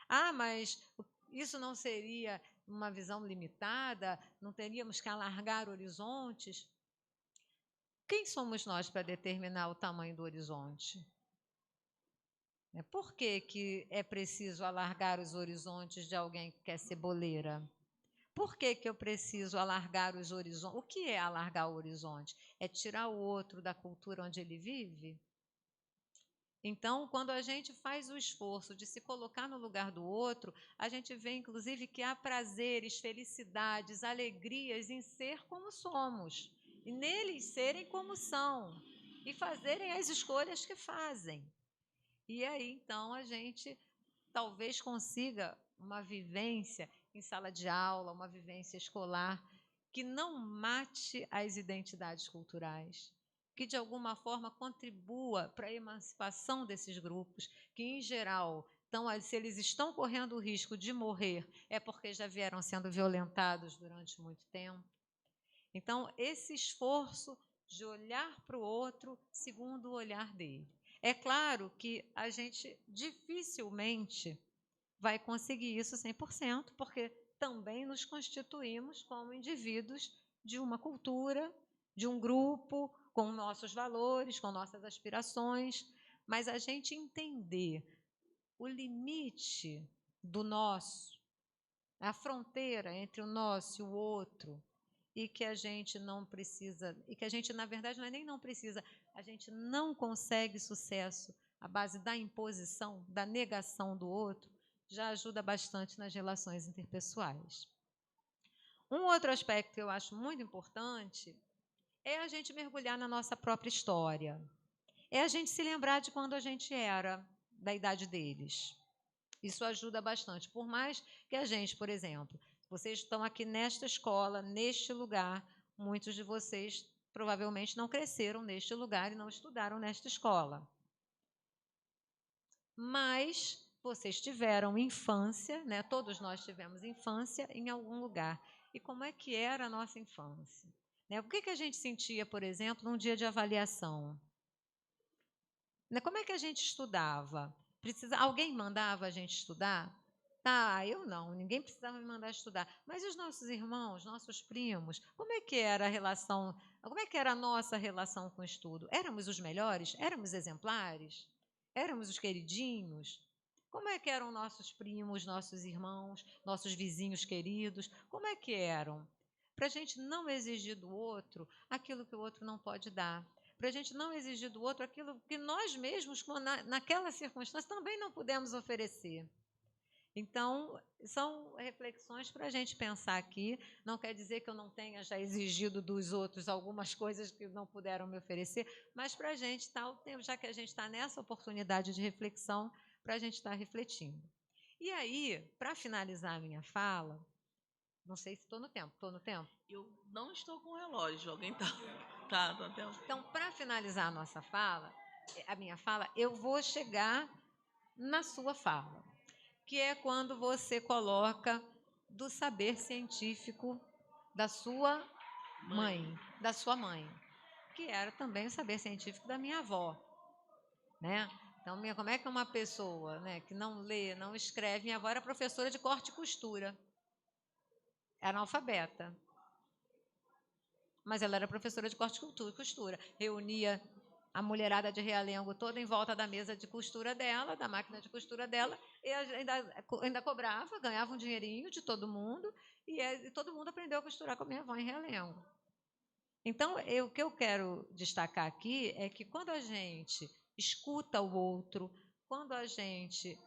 Ah, mas isso não seria uma visão limitada? Não teríamos que alargar horizontes? Quem somos nós para determinar o tamanho do horizonte? Por que é preciso alargar os horizontes de alguém que quer ser boleira? Por que eu preciso alargar os horizontes? O que é alargar o horizonte? É tirar o outro da cultura onde ele vive? Então, quando a gente faz o esforço de se colocar no lugar do outro, a gente vê, inclusive, que há prazeres, felicidades, alegrias em ser como somos, e neles serem como são, e fazerem as escolhas que fazem. E aí, então, a gente talvez consiga uma vivência em sala de aula, uma vivência escolar, que não mate as identidades culturais, que de alguma forma contribua para a emancipação desses grupos, que em geral, se eles estão correndo o risco de morrer, é porque já vieram sendo violentados durante muito tempo. Então, esse esforço de olhar para o outro segundo o olhar dele. É claro que a gente dificilmente vai conseguir isso 100%, porque também nos constituímos como indivíduos de uma cultura, de um grupo, com nossos valores, com nossas aspirações, mas a gente entender o limite do nosso, a fronteira entre o nosso e o outro, e que a gente não precisa, e que a gente, na verdade, não precisa, a gente não consegue sucesso à base da imposição, da negação do outro, já ajuda bastante nas relações interpessoais. Um outro aspecto que eu acho muito importante é a gente mergulhar na nossa própria história. É a gente se lembrar de quando a gente era, da idade deles. Isso ajuda bastante. Por mais que a gente, por exemplo, vocês estão aqui nesta escola, neste lugar, muitos de vocês provavelmente não cresceram neste lugar e não estudaram nesta escola. Mas vocês tiveram infância, né? Todos nós tivemos infância em algum lugar. E como é que era a nossa infância? Né? O que a gente sentia, por exemplo, num dia de avaliação? Né? Como é que a gente estudava? Alguém mandava a gente estudar? Tá, eu não, ninguém precisava me mandar estudar. Mas os nossos irmãos, nossos primos, como é que era a relação, como é que era a nossa relação com o estudo? Éramos os melhores? Éramos exemplares? Éramos os queridinhos? Como é que eram nossos primos, nossos irmãos, nossos vizinhos queridos? Como é que eram? Para a gente não exigir do outro aquilo que o outro não pode dar. Para a gente não exigir do outro aquilo que nós mesmos, naquela circunstância, também não pudemos oferecer. Então, são reflexões para a gente pensar aqui. Não quer dizer que eu não tenha já exigido dos outros algumas coisas que não puderam me oferecer, mas para a gente estar, já que a gente está nessa oportunidade de reflexão, para a gente estar refletindo. E aí, para finalizar a minha fala, não sei se estou no tempo. Estou no tempo? Eu não estou com o relógio. Alguém está? Tá no tempo. Então, para finalizar a minha fala, eu vou chegar na sua fala, que é quando você coloca do saber científico da sua da sua mãe, que era também o saber científico da minha avó, né? Então, como é que uma pessoa, né, que não lê, não escreve, minha avó era professora de corte e costura, era analfabeta, mas ela era professora de corte e costura, reunia a mulherada de Realengo toda em volta da mesa de costura dela, da máquina de costura dela, e ainda cobrava, ganhava um dinheirinho de todo mundo, e todo mundo aprendeu a costurar com a minha avó em Realengo. Então, o que eu quero destacar aqui é que quando a gente escuta o outro, quando a gente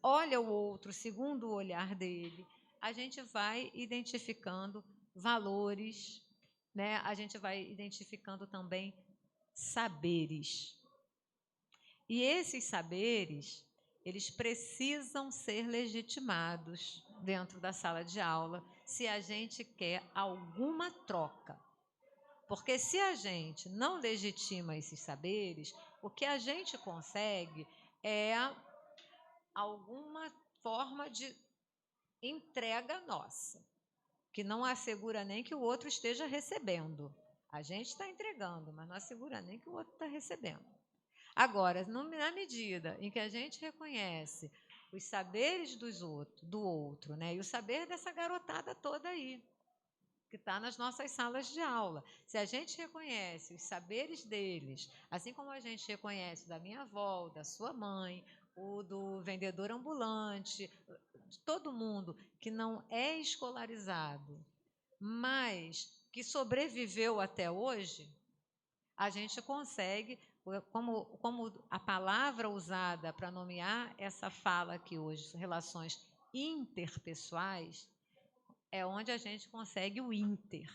olha o outro segundo o olhar dele, a gente vai identificando valores, né? A gente vai identificando também saberes. E esses saberes, eles precisam ser legitimados dentro da sala de aula se a gente quer alguma troca. Porque se a gente não legitima esses saberes, o que a gente consegue é alguma forma de entrega nossa, que não assegura nem que o outro esteja recebendo. A gente está entregando, mas não assegura nem que o outro está recebendo. Agora, na medida em que a gente reconhece os saberes do outro, né, e o saber dessa garotada toda aí, que está nas nossas salas de aula. Se a gente reconhece os saberes deles, assim como a gente reconhece o da minha avó, o da sua mãe, o do vendedor ambulante, de todo mundo que não é escolarizado, mas que sobreviveu até hoje, a gente consegue, como a palavra usada para nomear essa fala aqui hoje, relações interpessoais, é onde a gente consegue o inter.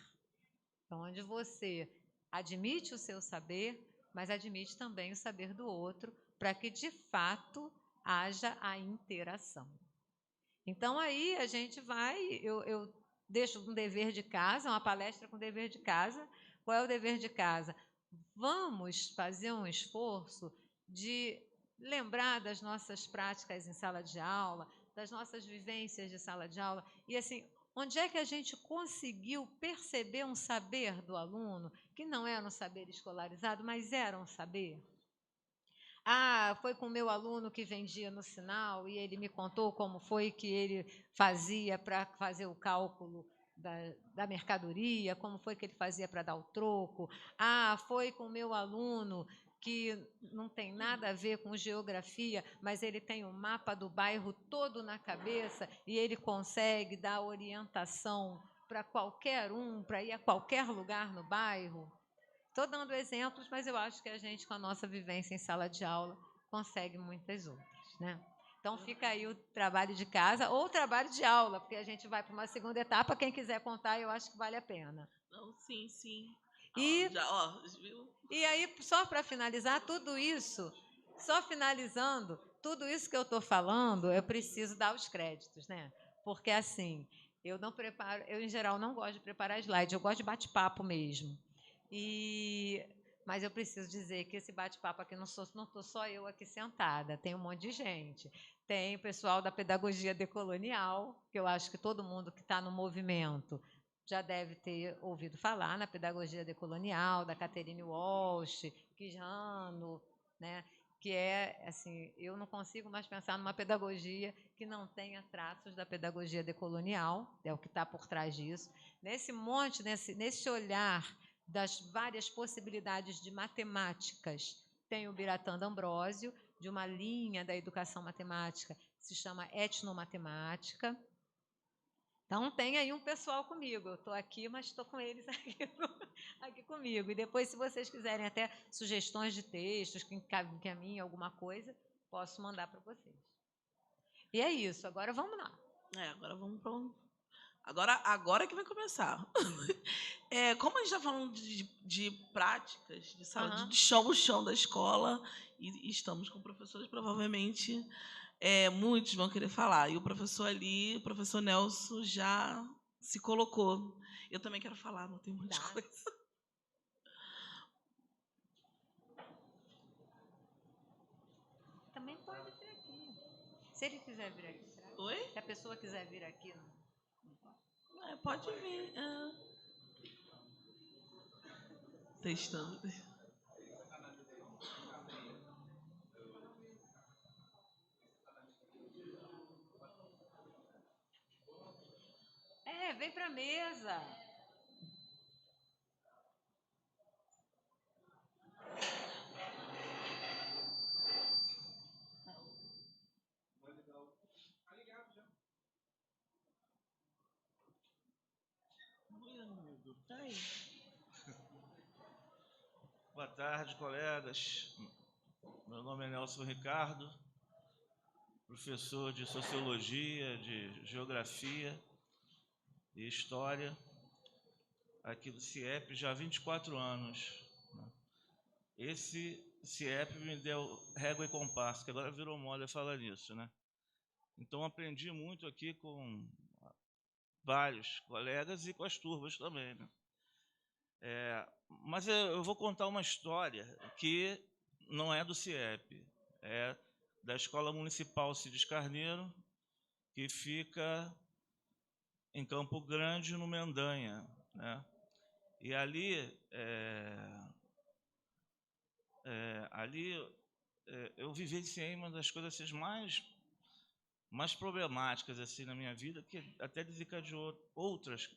Então, onde você admite o seu saber, mas admite também o saber do outro, para que, de fato, haja a interação. Então, aí a gente vai, eu deixo um dever de casa, uma palestra com dever de casa. Qual é o dever de casa? Vamos fazer um esforço de lembrar das nossas práticas em sala de aula, das nossas vivências de sala de aula, e assim, onde é que a gente conseguiu perceber um saber do aluno, que não era um saber escolarizado, mas era um saber? Foi com o meu aluno que vendia no sinal e ele me contou como foi que ele fazia para fazer o cálculo da mercadoria, como foi que ele fazia para dar o troco. Foi com o meu aluno que não tem nada a ver com geografia, mas ele tem o mapa do bairro todo na cabeça e ele consegue dar orientação para qualquer um, para ir a qualquer lugar no bairro. Estou dando exemplos, mas eu acho que a gente, com a nossa vivência em sala de aula, consegue muitas outras, né? Então, fica aí o trabalho de casa ou o trabalho de aula, porque a gente vai para uma segunda etapa. Quem quiser contar, eu acho que vale a pena. Não, sim, sim. Viu? E aí, só para finalizar, tudo isso que eu estou falando, eu preciso dar os créditos, né? Porque, assim, eu, em geral, não gosto de preparar slide, eu gosto de bate-papo mesmo. Mas eu preciso dizer que esse bate-papo aqui não estou só eu aqui sentada, tem um monte de gente. Tem o pessoal da pedagogia decolonial, que eu acho que todo mundo que está no movimento já deve ter ouvido falar na pedagogia decolonial, da Catherine Walsh, Quijano, né? Que é, assim, eu não consigo mais pensar numa pedagogia que não tenha traços da pedagogia decolonial, é o que está por trás disso. Nesse olhar das várias possibilidades de matemáticas, tem o Biratã D'Ambrosio, de uma linha da educação matemática, que se chama etnomatemática. Então, tem aí um pessoal comigo. Eu estou aqui, mas estou com eles aqui comigo. E depois, se vocês quiserem até sugestões de textos, que encaminhem alguma coisa, posso mandar para vocês. E é isso. Agora, vamos lá. Agora vamos para Agora que vai começar. Como a gente está falando de práticas, de sala de chão da escola, e estamos com professores, provavelmente muitos vão querer falar. E o professor ali, o professor Nelson, já se colocou. Eu também quero falar, não tem muita coisa. Também pode vir aqui. Se ele quiser vir aqui atrás. Oi? Se a pessoa quiser vir aqui. Pode vir. Testando. Vem para a mesa. Tá aí. Boa tarde, colegas. Meu nome é Nelson Ricardo, professor de Sociologia, de Geografia e História, aqui do CIEP já há 24 anos. Esse CIEP me deu régua e compasso, que agora virou moda falar nisso, né? Então, aprendi muito aqui com vários colegas e com as turmas também, né? Mas eu vou contar uma história que não é do CIEP, é da Escola Municipal Cides Carneiro, que fica em Campo Grande, no Mendanha, né? E ali, eu vivenciei uma das coisas assim, mais problemáticas assim na minha vida, que até desencadeou outros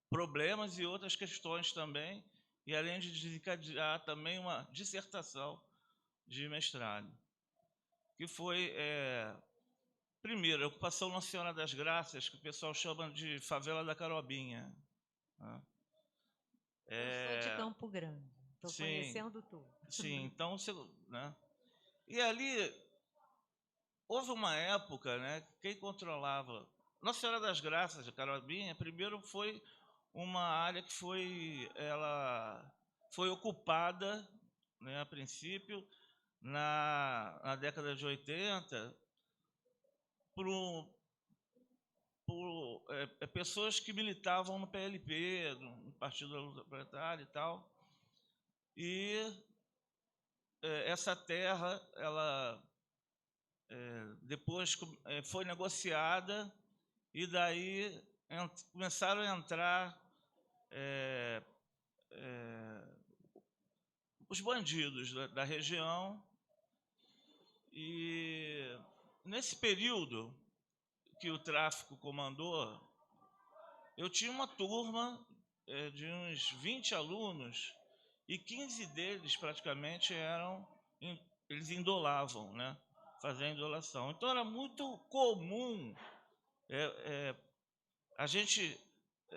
problemas e outras questões também, e além de desencadear também uma dissertação de mestrado, que foi, primeiro, a ocupação Nossa Senhora das Graças, que o pessoal chama de favela da Carobinha, né? Eu sou de Campo Grande, estou conhecendo tudo. Sim, então, né? E ali houve uma época, né, que quem controlava Nossa Senhora das Graças, de Carobinha, primeiro foi uma área que ela foi ocupada, né, a princípio, na década de 80, por pessoas que militavam no PLP, no Partido da Luta Proletária e tal. E essa terra, ela depois foi negociada, e daí começaram a entrar os bandidos da região. E nesse período que o tráfico comandou, eu tinha uma turma de uns 20 alunos, e 15 deles praticamente eles indolavam, né? Faziam indolação. Então era muito comum a gente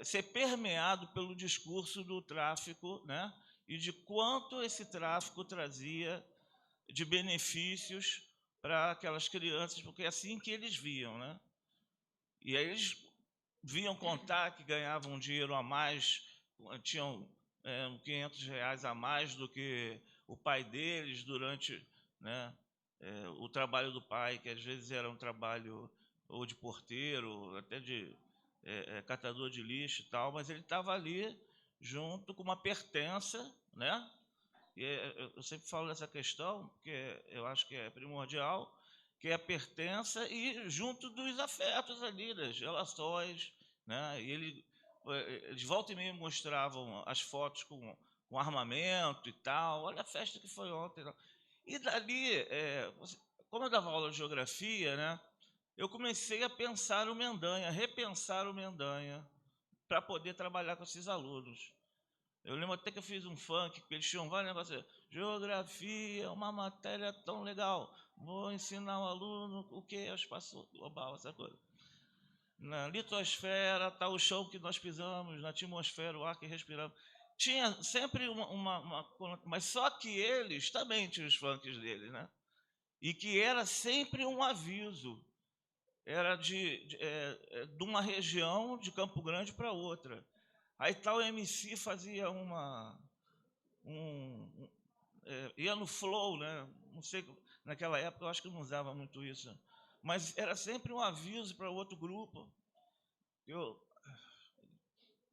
ser permeado pelo discurso do tráfico, né? E de quanto esse tráfico trazia de benefícios para aquelas crianças, porque é assim que eles viam, né? E aí eles vinham contar que ganhavam um dinheiro a mais, tinham R$ 500 a mais do que o pai deles durante, né, o trabalho do pai, que às vezes era um trabalho ou de porteiro, até de catador de lixo e tal, mas ele estava ali junto com uma pertença, né? E eu sempre falo dessa questão, porque eu acho que é primordial, que é a pertença e junto dos afetos ali, das relações, né? E eles volta e meia mostravam as fotos com armamento e tal. Olha a festa que foi ontem. E dali, como eu dava aula de geografia, né? Eu comecei a pensar o Mendanha, repensar o Mendanha, para poder trabalhar com esses alunos. Eu lembro até que eu fiz um funk, que eles tinham vários negócios. Geografia é uma matéria tão legal. Vou ensinar o aluno o que é o espaço global, essa coisa. Na litosfera está o chão que nós pisamos, na atmosfera o ar que respiramos. Tinha sempre mas só que eles também tinham os funks deles, né? E que era sempre um aviso. Era de uma região de Campo Grande para outra. Aí tal MC fazia ia no flow, né? Não sei, naquela época eu acho que não usava muito isso, mas era sempre um aviso para outro grupo. Eu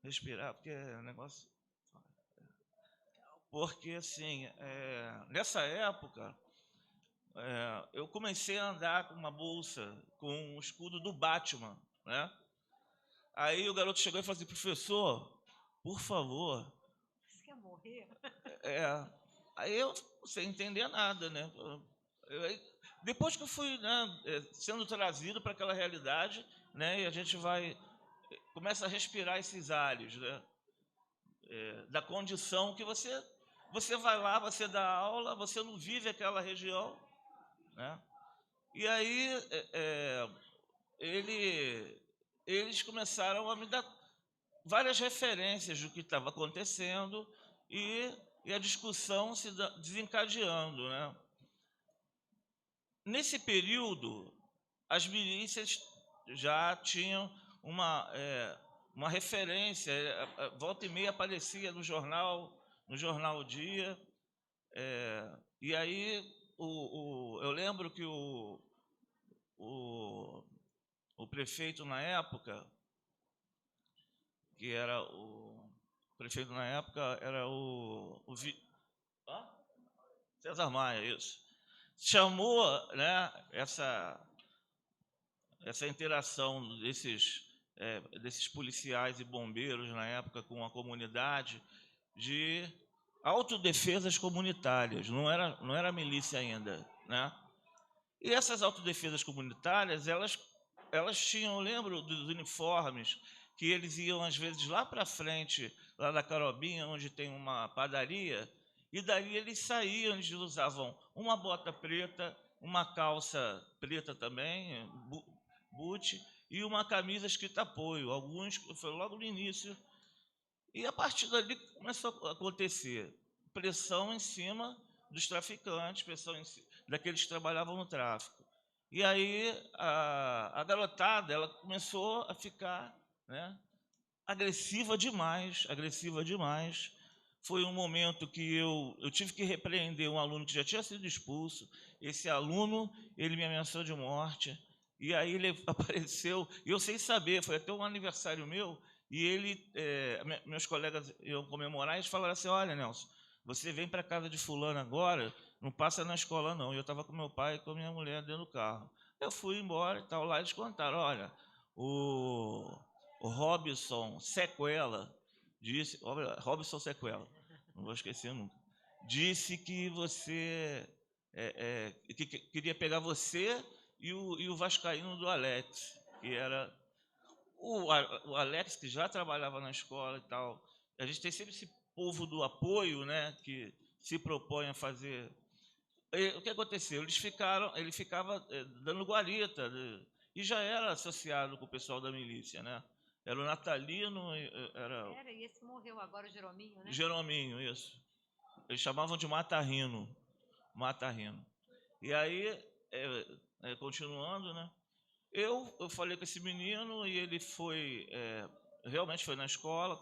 respirar, porque é um negócio. Porque assim, nessa época eu comecei a andar com uma bolsa com o escudo do Batman, né? Aí o garoto chegou e falou assim: professor, por favor. Você quer morrer? É, aí eu sem entender nada, né? Depois que eu fui, né, sendo trazido para aquela realidade, né, e a gente começa a respirar esses ares, né, da condição que você vai lá, você dá aula, você não vive aquela região, né? E aí eles começaram a me dar várias referências do que estava acontecendo e a discussão se desencadeando, né? Nesse período, as milícias já tinham uma referência, volta e meia aparecia no jornal O Dia, e aí eu lembro que o prefeito na época, era César Maia, isso. Chamou, né, essa interação desses policiais e bombeiros na época com a comunidade de autodefesas comunitárias, não era milícia ainda, né? E essas autodefesas comunitárias, elas tinham, eu lembro dos uniformes, que eles iam às vezes lá para frente, lá da Carobinha, onde tem uma padaria, e dali eles saíam, eles usavam uma bota preta, uma calça preta também, boot, e uma camisa escrita apoio. Alguns, foi logo no início. E a partir dali começou a acontecer pressão em cima dos traficantes, pressão daqueles que trabalhavam no tráfico. E aí a garotada, ela começou a ficar, né, agressiva demais. Foi um momento que eu tive que repreender um aluno que já tinha sido expulso. Esse aluno, ele me ameaçou de morte. E aí ele apareceu, e eu sem saber, foi até um aniversário meu, e meus colegas iam comemorar, e eles falaram assim: olha, Nelson, você vem para casa de fulano agora, não passa na escola não. E eu estava com meu pai e com a minha mulher dentro do carro. Eu fui embora e tal, lá eles contaram: olha, o Robson Sequela disse, Robson Sequela, não vou esquecer nunca, disse que você que queria pegar você e o vascaíno do Alex, que era o Alex, que já trabalhava na escola e tal. A gente tem sempre esse povo do apoio, né, que se propõe a fazer. E o que aconteceu? Ele ficava dando guarita, e já era associado com o pessoal da milícia, né? Era o Natalino, E esse morreu agora, o Jerominho, né? Jerominho, isso. Eles chamavam de Mata-Rino. E aí, continuando, né? Eu falei com esse menino e ele realmente foi na escola.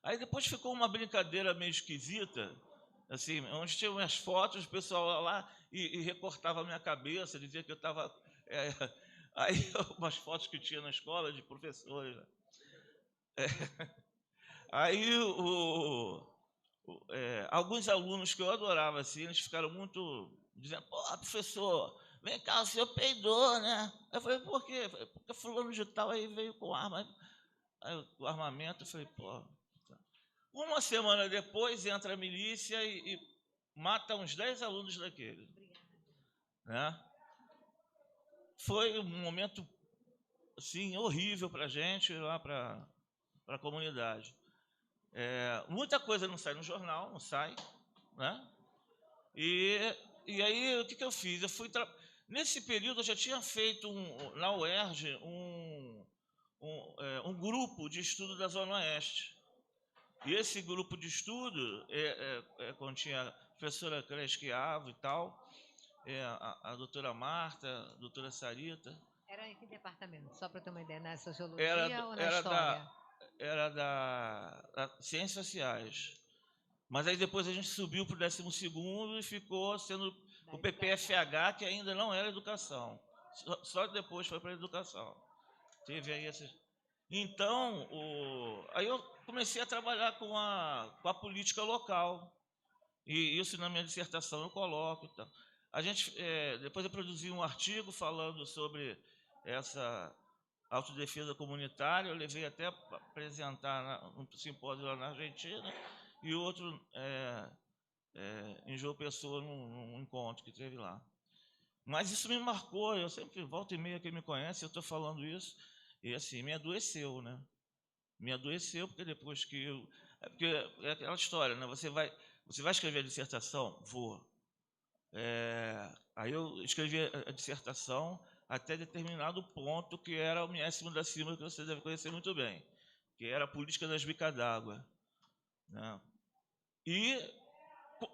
Aí depois ficou uma brincadeira meio esquisita, assim, onde tinha umas fotos, o pessoal lá e recortava a minha cabeça, dizia que eu estava... aí umas fotos que tinha na escola de professores. Né? Aí alguns alunos que eu adorava, assim, eles ficaram muito dizendo: pô, professor, vem cá, o senhor peidou, né? Eu falei: por quê? Porque fulano de tal aí veio com arma. Aí, o armamento, eu falei: pô. Tá. Uma semana depois entra a milícia e mata uns 10 alunos daquele. Né? Foi um momento assim, horrível para a gente, lá para a comunidade. Muita coisa não sai no jornal, não sai, né? E aí, o que eu fiz? Nesse período, eu já tinha feito, na UERJ, um grupo de estudo da Zona Oeste. E esse grupo de estudo continha a professora Cresquiavo e tal, a doutora Marta, a doutora Sarita. Era em que departamento? Só para ter uma ideia, na sociologia ou na história? Era da Ciências Sociais. Mas aí depois a gente subiu para o 12º e ficou sendo o PPFH, que ainda não era educação. Só depois foi para a educação. Teve aí essas... Então, aí eu comecei a trabalhar com a política local. E isso na minha dissertação eu coloco. Tá. Depois eu produzi um artigo falando sobre essa autodefesa comunitária, eu levei até para apresentar um simpósio lá na Argentina, e outro em João Pessoa, num encontro que teve lá. Mas isso me marcou, eu sempre, volta e meia, quem me conhece, eu estou falando isso, e assim, me adoeceu, né? Me adoeceu, porque depois que eu... Porque é aquela história, né? Você vai escrever a dissertação? Vou. Aí eu escrevi a dissertação até determinado ponto, que era o Miésimo da Silva, que você deve conhecer muito bem, que era a política das bicas d'água, né? E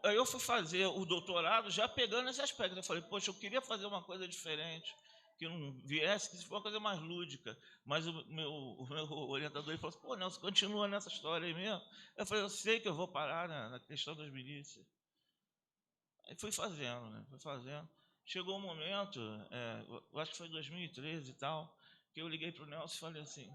aí eu fui fazer o doutorado já pegando esse aspecto. Eu falei, poxa, eu queria fazer uma coisa diferente, que não viesse, que fosse uma coisa mais lúdica. Mas o meu orientador ele falou assim, pô, Nelson, continua nessa história aí mesmo. Eu falei, eu sei que eu vou parar na questão das milícias. Aí fui fazendo, né? Fui fazendo. Chegou um momento, eu acho que foi em 2013 e tal, que eu liguei para o Nelson e falei assim,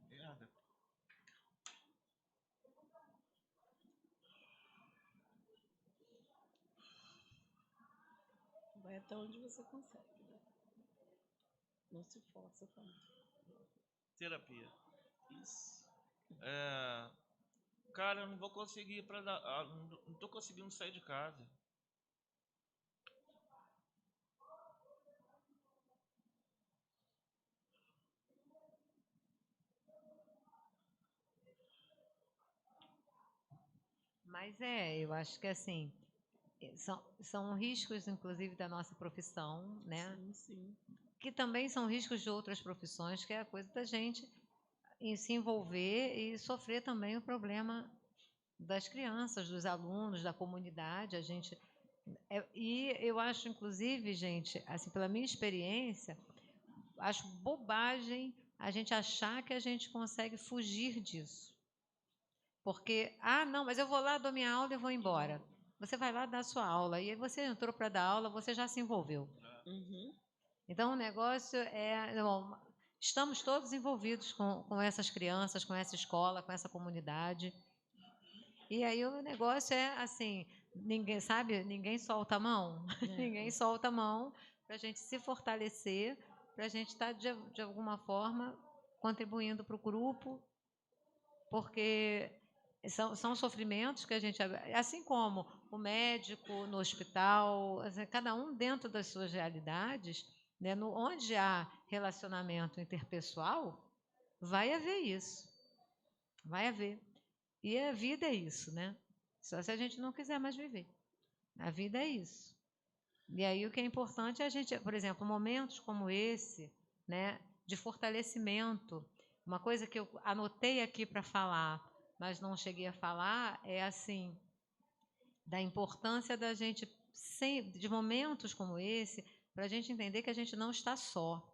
merda. Vai até onde você consegue, né? Não se força tanto. Terapia. Isso. Cara, eu não vou conseguir não estou conseguindo sair de casa. Mas eu acho que assim, são riscos, inclusive, da nossa profissão, né? Sim, sim. Que também são riscos de outras profissões, que é a coisa da gente em se envolver e sofrer também o problema das crianças, dos alunos, da comunidade. E eu acho, inclusive, gente, assim, pela minha experiência, acho bobagem a gente achar que a gente consegue fugir disso. Porque, não, mas eu vou lá, dou minha aula e vou embora. Você vai lá dar sua aula, e aí você entrou para dar aula, você já se envolveu. Uhum. Então, o negócio bom, estamos todos envolvidos com essas crianças, com essa escola, com essa comunidade. E aí o negócio é assim, ninguém solta a mão. Ninguém solta a mão para a gente se fortalecer, para a gente estar, de alguma forma, contribuindo para o grupo, porque são sofrimentos que a gente... Assim como o médico no hospital, assim, cada um dentro das suas realidades, né, onde há relacionamento interpessoal, vai haver isso. Vai haver. E a vida é isso, né? Só se a gente não quiser mais viver. A vida é isso. E aí o que é importante é a gente, por exemplo, momentos como esse, né, de fortalecimento. Uma coisa que eu anotei aqui para falar, mas não cheguei a falar, é assim, da importância da gente, de momentos como esse, para a gente entender que a gente não está só.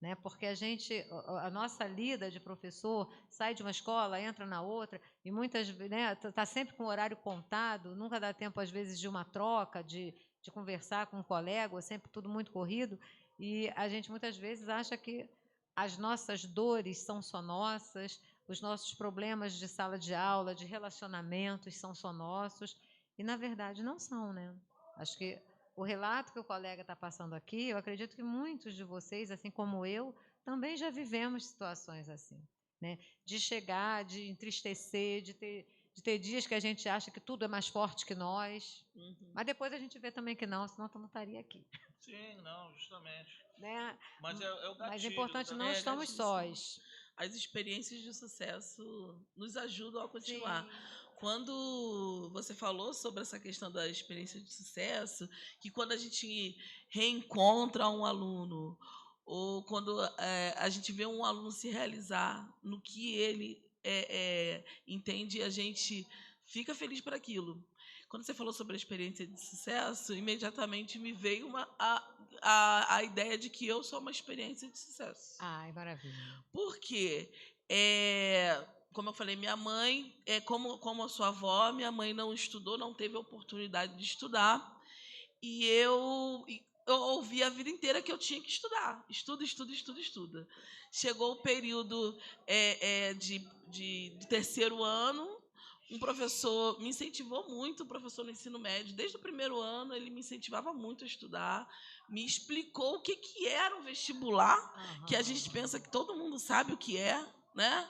Né? Porque a nossa lida de professor sai de uma escola, entra na outra, e muitas vezes, né, está sempre com o horário contado, nunca dá tempo, às vezes, de uma troca, de conversar com um colega, sempre tudo muito corrido, e a gente muitas vezes acha que as nossas dores são só nossas, os nossos problemas de sala de aula, de relacionamentos são só nossos, e na verdade não são, né? Acho que o relato que o colega está passando aqui, eu acredito que muitos de vocês, assim como eu, também já vivemos situações assim, né? De chegar, de entristecer, de ter dias que a gente acha que tudo é mais forte que nós, mas depois a gente vê também que não, senão tu não estaria aqui. Sim, não, justamente. Né? Mas é o gatilho. Mas é importante, não também. estamos sós. As experiências de sucesso nos ajudam a continuar. Sim. Quando você falou sobre essa questão da experiência de sucesso, que quando a gente reencontra um aluno, ou quando a gente vê um aluno se realizar no que ele entende, a gente fica feliz por aquilo. Quando você falou sobre a experiência de sucesso, imediatamente me veio a ideia de que eu sou uma experiência de sucesso. Ai, maravilha. Por quê? Como eu falei, minha mãe, como a sua avó, minha mãe não estudou, não teve a oportunidade de estudar. E eu ouvi a vida inteira que eu tinha que estudar. Estuda. Chegou o período de terceiro ano, um professor me incentivou muito, o professor no ensino médio, desde o primeiro ano, ele me incentivava muito a estudar, me explicou o que era um vestibular, que a gente pensa que todo mundo sabe o que é, né?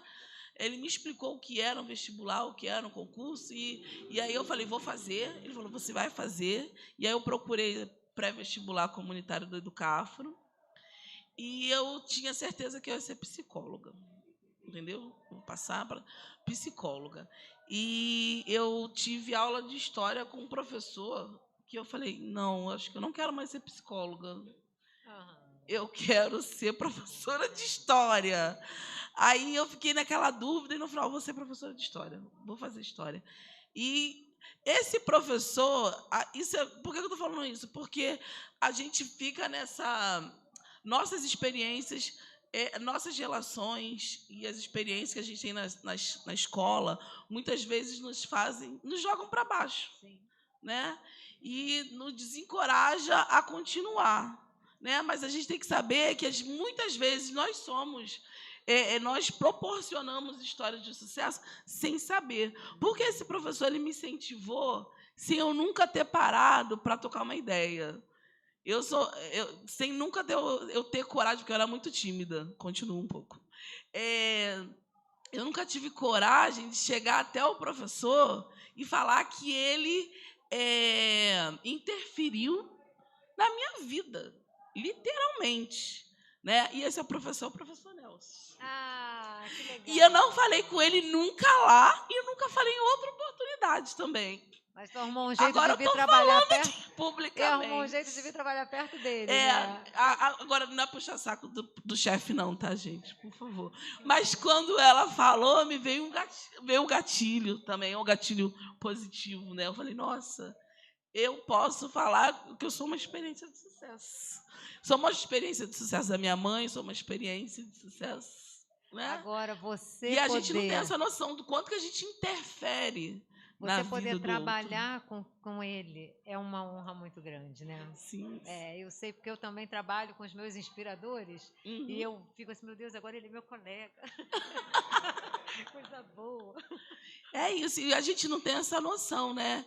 Ele me explicou o que era um vestibular, o que era um concurso, e aí eu falei, vou fazer. Ele falou, você vai fazer. E aí eu procurei pré-vestibular comunitário do Educafro, e eu tinha certeza que eu ia ser psicóloga, entendeu? Vou passar para psicóloga. E eu tive aula de história com um professor que eu falei, não, acho que eu não quero mais ser psicóloga. Eu quero ser professora de história. Aí eu fiquei naquela dúvida e no final vou ser professora de história, vou fazer história. E esse professor, por que eu estou falando isso? Porque a gente fica nossas experiências, nossas relações e as experiências que a gente tem na escola, muitas vezes nos jogam para baixo. Sim. Né? E nos desencoraja a continuar. Né? Mas a gente tem que saber que muitas vezes nós proporcionamos histórias de sucesso sem saber. Porque esse professor ele me incentivou sem eu nunca ter parado para tocar uma ideia. Sem nunca eu ter coragem, porque eu era muito tímida, continuo um pouco. Eu nunca tive coragem de chegar até o professor e falar que ele interferiu na minha vida, literalmente. Né? E esse é o professor Nelson. Que legal. E eu não falei com ele nunca lá e nunca falei em outra oportunidade também. Mas tu arrumou um jeito agora de vir trabalhar perto publicamente. Arrumou um jeito de vir trabalhar perto dele. Né? Agora, não é puxar saco do chefe, não, tá, gente? Por favor. Mas quando ela falou, me veio um gatilho também, um gatilho positivo. Né? Eu falei, nossa, eu posso falar que eu sou uma experiência de sucesso. Sou uma experiência de sucesso da minha mãe, sou uma experiência de sucesso. Né? Agora, e a gente não tem essa noção do quanto que a gente interfere na vida do outro. Você poder trabalhar com ele é uma honra muito grande, né? Sim. Eu sei, porque eu também trabalho com os meus inspiradores, e eu fico assim, meu Deus, agora ele é meu colega. Coisa boa. É isso, e a gente não tem essa noção, né?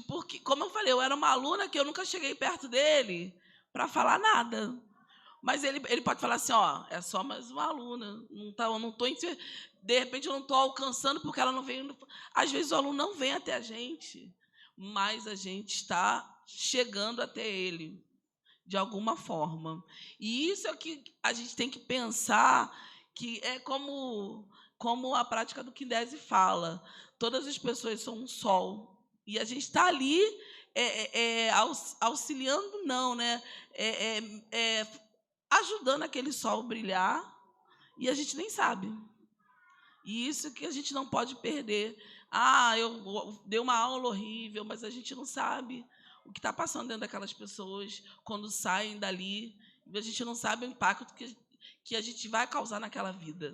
Porque, como eu falei, eu era uma aluna que eu nunca cheguei perto dele para falar nada. Mas ele pode falar assim, é só mais uma aluna. De repente eu não estou alcançando porque ela não veio. Às vezes o aluno não vem até a gente, mas a gente está chegando até ele, de alguma forma. E isso é o que a gente tem que pensar, que é como a prática do Quindese fala. Todas as pessoas são um sol. E a gente está ali auxiliando, não, né? Ajudando aquele sol brilhar, e a gente nem sabe. E isso que a gente não pode perder. Eu dei uma aula horrível, mas a gente não sabe o que está passando dentro daquelas pessoas quando saem dali. A gente não sabe o impacto que a gente vai causar naquela vida.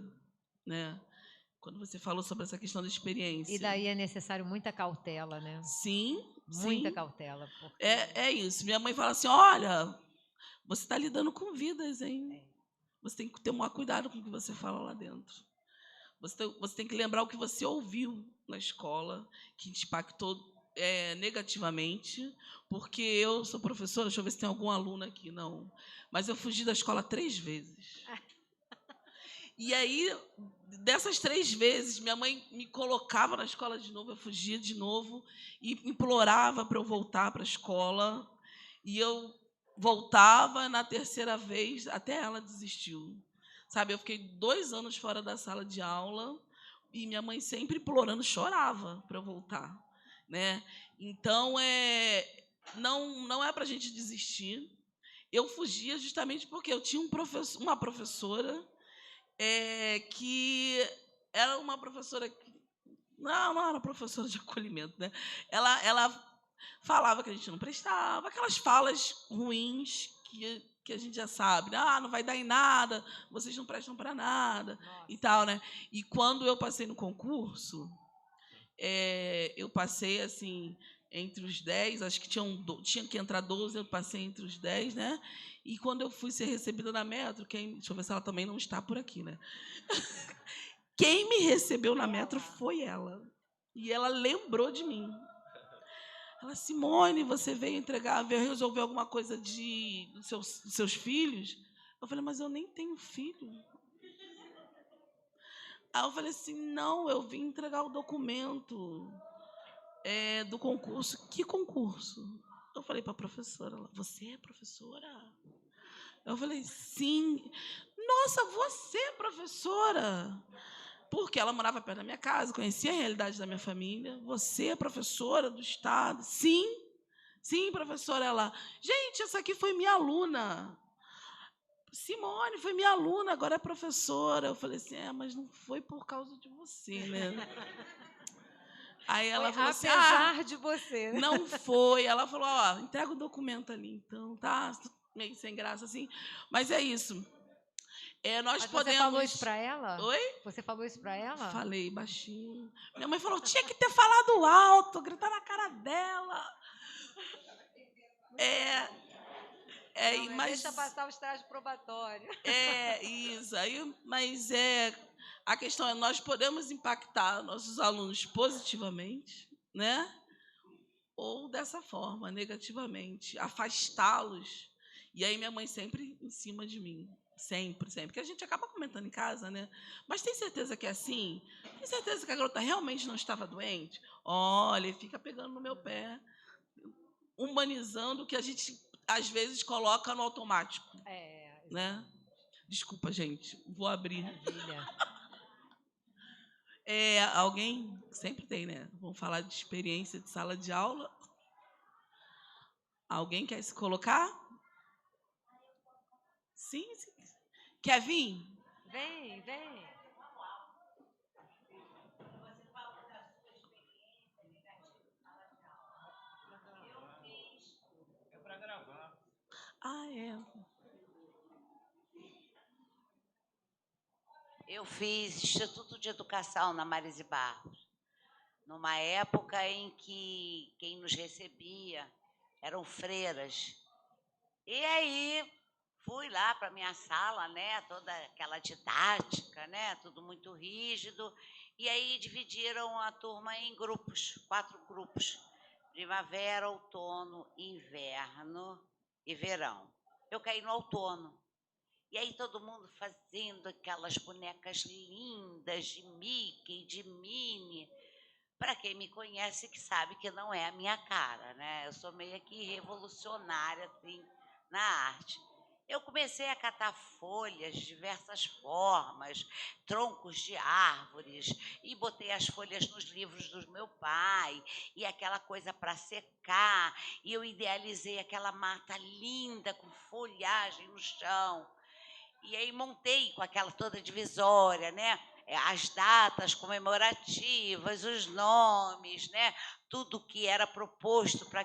Né? Quando você falou sobre essa questão da experiência. E daí é necessário muita cautela, né? Sim. Muita cautela. Porque... É isso. Minha mãe fala assim, olha, você está lidando com vidas, hein? Você tem que ter um cuidado com o que você fala lá dentro. Você tem que lembrar o que você ouviu na escola, que te impactou negativamente, porque eu sou professora, deixa eu ver se tem algum aluno aqui, não. Mas eu fugi da escola 3 vezes. E aí, dessas 3 vezes, minha mãe me colocava na escola de novo, eu fugia de novo, e implorava para eu voltar para a escola, e eu voltava, na 3ª vez, até ela desistiu. Sabe, eu fiquei 2 anos fora da sala de aula e minha mãe sempre implorando, chorava para eu voltar. Né? Então, não é para a gente desistir. Eu fugia justamente porque eu tinha uma professora que era uma professora que... Não era professora de acolhimento, né? Ela falava que a gente não prestava, aquelas falas ruins que a gente já sabe. Não vai dar em nada, vocês não prestam para nada. Nossa. E tal, né? E quando eu passei no concurso, eu passei, assim, entre os 10, acho que tinha que entrar 12, eu passei entre os 10, né? E quando eu fui ser recebida na Metro, deixa eu ver se ela também não está por aqui, né? Quem me recebeu na Metro foi ela. E ela lembrou de mim. Ela, Simone, você veio resolver alguma coisa dos seus filhos? Eu falei, mas eu nem tenho filho. Aí eu falei assim, não, eu vim entregar o documento do concurso. Que concurso? Eu falei para a professora, ela, você é professora? Eu falei, sim. Nossa, você é professora? Porque ela morava perto da minha casa, conhecia a realidade da minha família. Você é professora do Estado? Sim, professora. Ela, gente, essa aqui foi minha aluna. Simone foi minha aluna, agora é professora. Eu falei assim, mas não foi por causa de você, né? Aí ela falou assim, apesar de você. Não foi. Ela falou, entrega o documento ali, então, tá? Meio sem graça, assim. Mas é isso. Nós podemos... Você falou isso para ela? Oi? Você falou isso para ela? Falei baixinho. Minha mãe falou, tinha que ter falado alto, gritar na cara dela. Mas deixa passar o estágio probatório. Isso. Mas a questão é, nós podemos impactar nossos alunos positivamente, né? Ou dessa forma, negativamente, afastá-los. E aí minha mãe sempre em cima de mim. Sempre. Porque a gente acaba comentando em casa, né? Mas tem certeza que é assim? Tem certeza que a garota realmente não estava doente? Olha, fica pegando no meu pé, humanizando o que a gente, às vezes, coloca no automático. Né? Desculpa, gente. Vou abrir. Maravilha. Alguém? Sempre tem, né? Vamos falar de experiência de sala de aula. Alguém quer se colocar? Sim. Quer vir? Vem. É para gravar. Eu fiz Instituto de Educação na Marise Barros, numa época em que quem nos recebia eram freiras. E aí fui lá para a minha sala, né, toda aquela didática, né, tudo muito rígido, e aí dividiram a turma em grupos, 4 grupos, primavera, outono, inverno e verão. Eu caí no outono. E aí todo mundo fazendo aquelas bonecas lindas de Mickey, de Minnie. Para quem me conhece, que sabe que não é a minha cara, né? Eu sou meio que revolucionária, assim, na arte. Eu comecei a catar folhas de diversas formas, troncos de árvores, e botei as folhas nos livros do meu pai, e aquela coisa para secar, e eu idealizei aquela mata linda, com folhagem no chão. E aí montei com aquela toda divisória, né? As datas comemorativas, os nomes, né? Tudo que era proposto para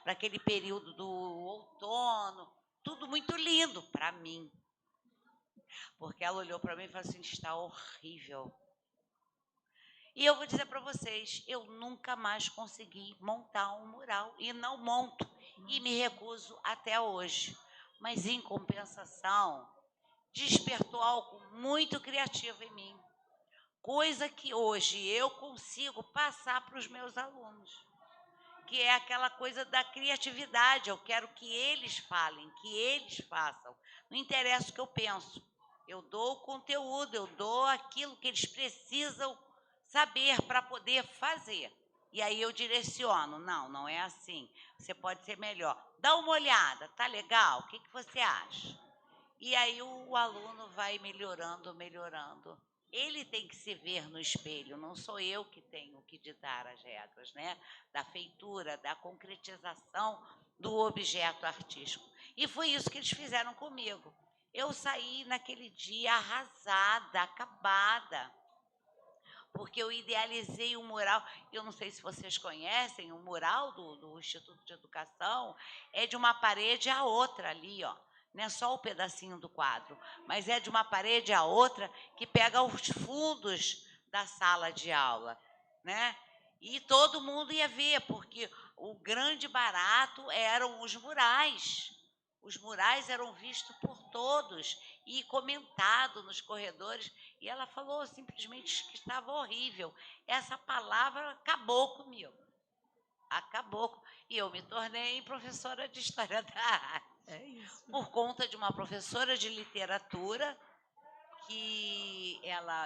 aquele período do outono, tudo muito lindo para mim. Porque ela olhou para mim e falou assim, está horrível. E eu vou dizer para vocês, eu nunca mais consegui montar um mural, e não monto, e me recuso até hoje. Mas, em compensação, despertou algo muito criativo em mim, coisa que hoje eu consigo passar para os meus alunos, que é aquela coisa da criatividade. Eu quero que eles falem, que eles façam. Não interessa o que eu penso, eu dou o conteúdo, eu dou aquilo que eles precisam saber para poder fazer. E aí eu direciono, não é assim, você pode ser melhor. Dá uma olhada, tá legal? O que você acha? E aí o aluno vai melhorando. Ele tem que se ver no espelho, não sou eu que tenho que ditar as regras, né? Da feitura, da concretização do objeto artístico. E foi isso que eles fizeram comigo. Eu saí naquele dia arrasada, acabada. porque eu idealizei um mural. Eu não sei se vocês conhecem, o mural do Instituto de Educação é de uma parede à outra ali, ó. Não é só o pedacinho do quadro, mas é de uma parede à outra que pega os fundos da sala de aula, né? E todo mundo ia ver, porque o grande barato eram os murais. Os murais eram vistos por todos e comentados nos corredores. E ela falou simplesmente que estava horrível. Essa palavra acabou comigo. Acabou. E eu me tornei professora de História da Arte. É isso. Por conta de uma professora de literatura que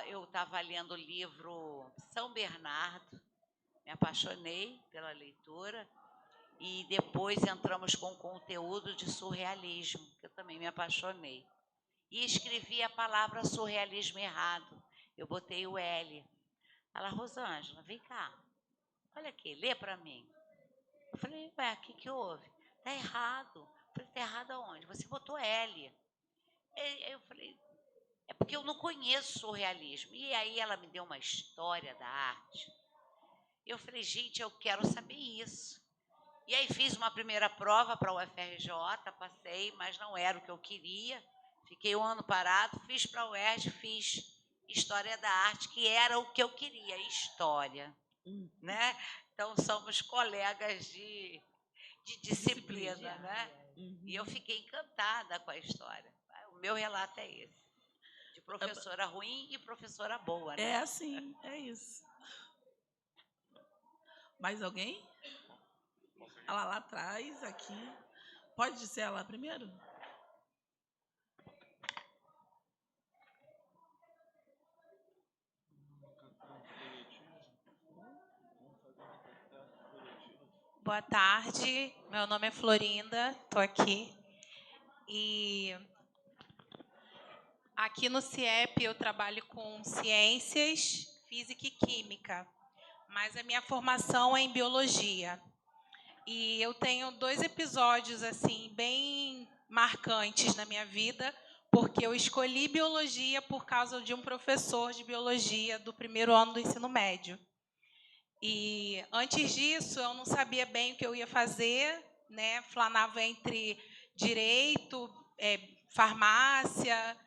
eu estava lendo o livro São Bernardo, me apaixonei pela leitura, e depois entramos com conteúdo de surrealismo, que eu também me apaixonei. E escrevi a palavra surrealismo errado. Eu botei o L. Ela, Rosângela, vem cá. Olha aqui, lê para mim. Eu falei, ué, o que houve? Está errado. Eu falei, está errado aonde? Você botou L. Eu falei, é porque eu não conheço surrealismo. E aí ela me deu uma história da arte. Eu falei, gente, eu quero saber isso. E aí fiz uma primeira prova para o UFRJ, passei, mas não era o que eu queria. Fiquei um ano parado, fiz para a UERJ, fiz História da Arte, que era o que eu queria, história. Né? Então, somos colegas de disciplina, né? E eu fiquei encantada com a história. O meu relato é esse. De professora ruim e professora boa, né? É assim, é isso. Mais alguém? Ela lá atrás, aqui. Pode ser ela primeiro? Boa tarde, meu nome é Florinda, estou aqui. E aqui no CIEP eu trabalho com ciências, física e química, mas a minha formação é em biologia. E eu tenho 2 episódios assim bem marcantes na minha vida, porque eu escolhi biologia por causa de um professor de biologia do primeiro ano do ensino médio. E antes disso, eu não sabia bem o que eu ia fazer, né? Flanava entre direito, farmácia.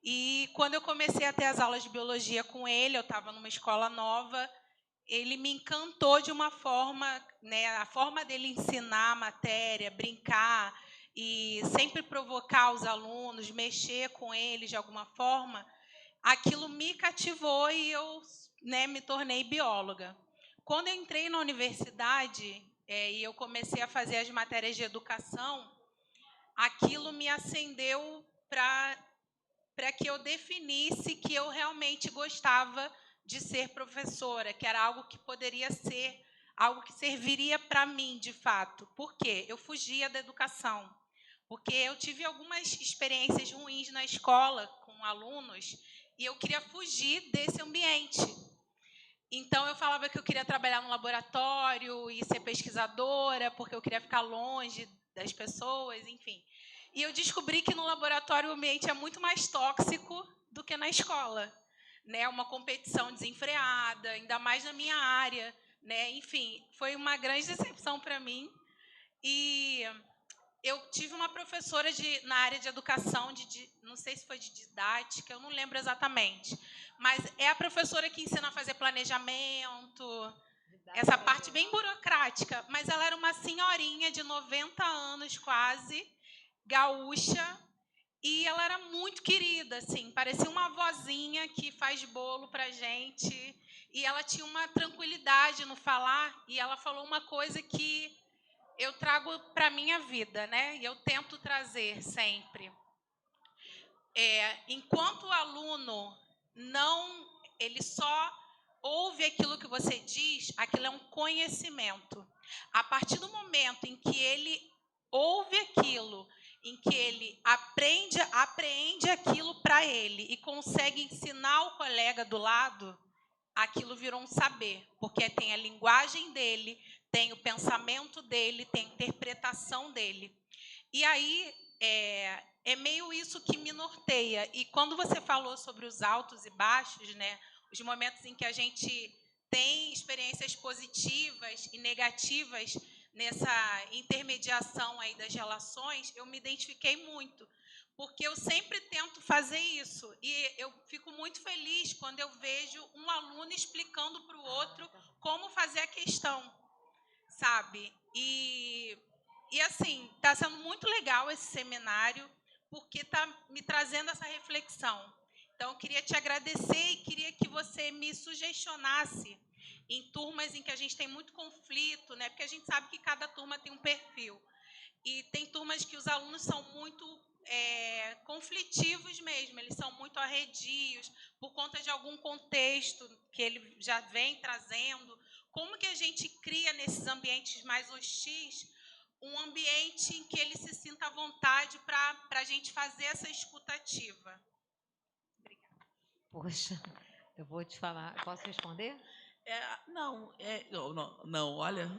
E quando eu comecei a ter as aulas de biologia com ele, eu estava numa escola nova, ele me encantou de uma forma, né? A forma dele ensinar a matéria, brincar e sempre provocar os alunos, mexer com eles de alguma forma, aquilo me cativou e eu, né, me tornei bióloga. Quando eu entrei na universidade e eu comecei a fazer as matérias de educação, aquilo me acendeu para que eu definisse que eu realmente gostava de ser professora, que era algo que poderia ser, algo que serviria para mim, de fato. Por quê? Eu fugia da educação. Porque eu tive algumas experiências ruins na escola com alunos e eu queria fugir desse ambiente. Então, eu falava que eu queria trabalhar no laboratório e ser pesquisadora, porque eu queria ficar longe das pessoas, enfim. E eu descobri que no laboratório o ambiente é muito mais tóxico do que na escola. Né? Uma competição desenfreada, ainda mais na minha área. Né? Enfim, foi uma grande decepção para mim. E eu tive uma professora na área de educação, não sei se foi de didática, eu não lembro exatamente, mas é a professora que ensina a fazer planejamento, essa parte bem burocrática, mas ela era uma senhorinha de 90 anos quase, gaúcha, e ela era muito querida, assim, parecia uma vozinha que faz bolo para a gente, e ela tinha uma tranquilidade no falar, e ela falou uma coisa que eu trago para a minha vida, né? E eu tento trazer sempre. Enquanto o aluno ele só ouve aquilo que você diz, aquilo é um conhecimento. A partir do momento em que ele ouve aquilo, em que ele apreende aquilo para ele e consegue ensinar o colega do lado, aquilo virou um saber, porque tem a linguagem dele, tem o pensamento dele, tem a interpretação dele. E aí, é meio isso que me norteia. E quando você falou sobre os altos e baixos, né, os momentos em que a gente tem experiências positivas e negativas nessa intermediação aí das relações, eu me identifiquei muito, porque eu sempre tento fazer isso. E eu fico muito feliz quando eu vejo um aluno explicando para o outro como fazer a questão, sabe? E assim, está sendo muito legal esse seminário, porque está me trazendo essa reflexão. Então, eu queria te agradecer e queria que você me sugestionasse em turmas em que a gente tem muito conflito, né? Porque a gente sabe que cada turma tem um perfil. E tem turmas que os alunos são muito conflitivos mesmo, eles são muito arredios, por conta de algum contexto que ele já vem trazendo. Como que a gente cria nesses ambientes mais hostis um ambiente em que ele se sinta à vontade para a gente fazer essa escutativa? Obrigada. Poxa, eu vou te falar. Posso responder? Não, olha.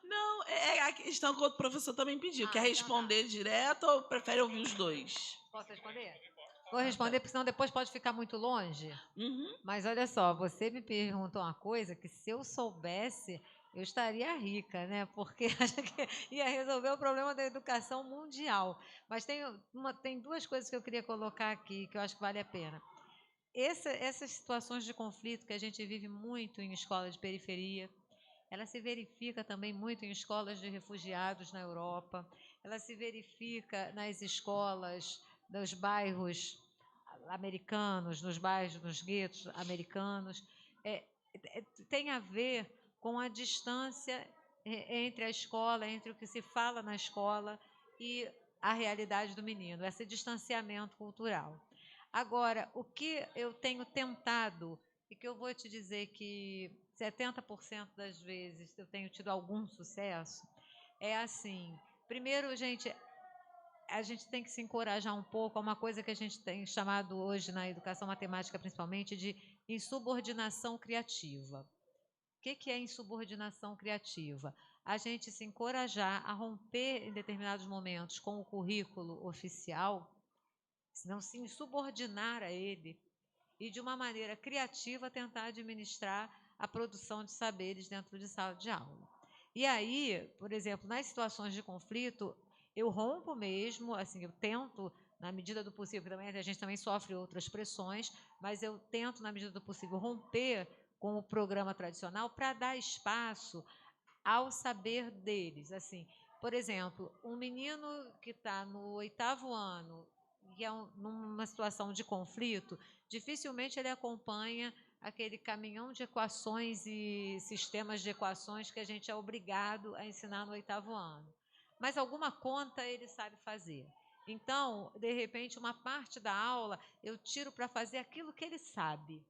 Não, é a questão que o outro professor também pediu. Quer responder direto ou prefere ouvir os dois? Posso responder? Vou responder, porque senão depois pode ficar muito longe. Uhum. Mas olha só, você me perguntou uma coisa que, se eu soubesse, eu estaria rica, né? Porque acho que ia resolver o problema da educação mundial. Mas tem duas coisas que eu queria colocar aqui, que eu acho que vale a pena. Essas situações de conflito que a gente vive muito em escolas de periferia, ela se verifica também muito em escolas de refugiados na Europa, ela se verifica nas escolas dos bairros americanos, nos bairros, nos guetos americanos. Tem a ver com a distância entre a escola, entre o que se fala na escola e a realidade do menino, esse distanciamento cultural. Agora, o que eu tenho tentado, e que eu vou te dizer que 70% das vezes eu tenho tido algum sucesso, é assim: primeiro, a gente tem que se encorajar um pouco a uma coisa que a gente tem chamado hoje na educação matemática, principalmente, de insubordinação criativa. O que é insubordinação criativa? A gente se encorajar a romper em determinados momentos com o currículo oficial, não se insubordinar a ele, e de uma maneira criativa tentar administrar a produção de saberes dentro de sala de aula. E aí, por exemplo, nas situações de conflito, eu rompo mesmo, assim, eu tento, na medida do possível, também a gente também sofre outras pressões, mas eu tento, na medida do possível, romper com o programa tradicional para dar espaço ao saber deles. Assim, por exemplo, um menino que está no 8º ano, que é numa situação de conflito, dificilmente ele acompanha aquele caminhão de equações e sistemas de equações que a gente é obrigado a ensinar no 8º ano. Mas alguma conta ele sabe fazer. Então, de repente, uma parte da aula eu tiro para fazer aquilo que ele sabe.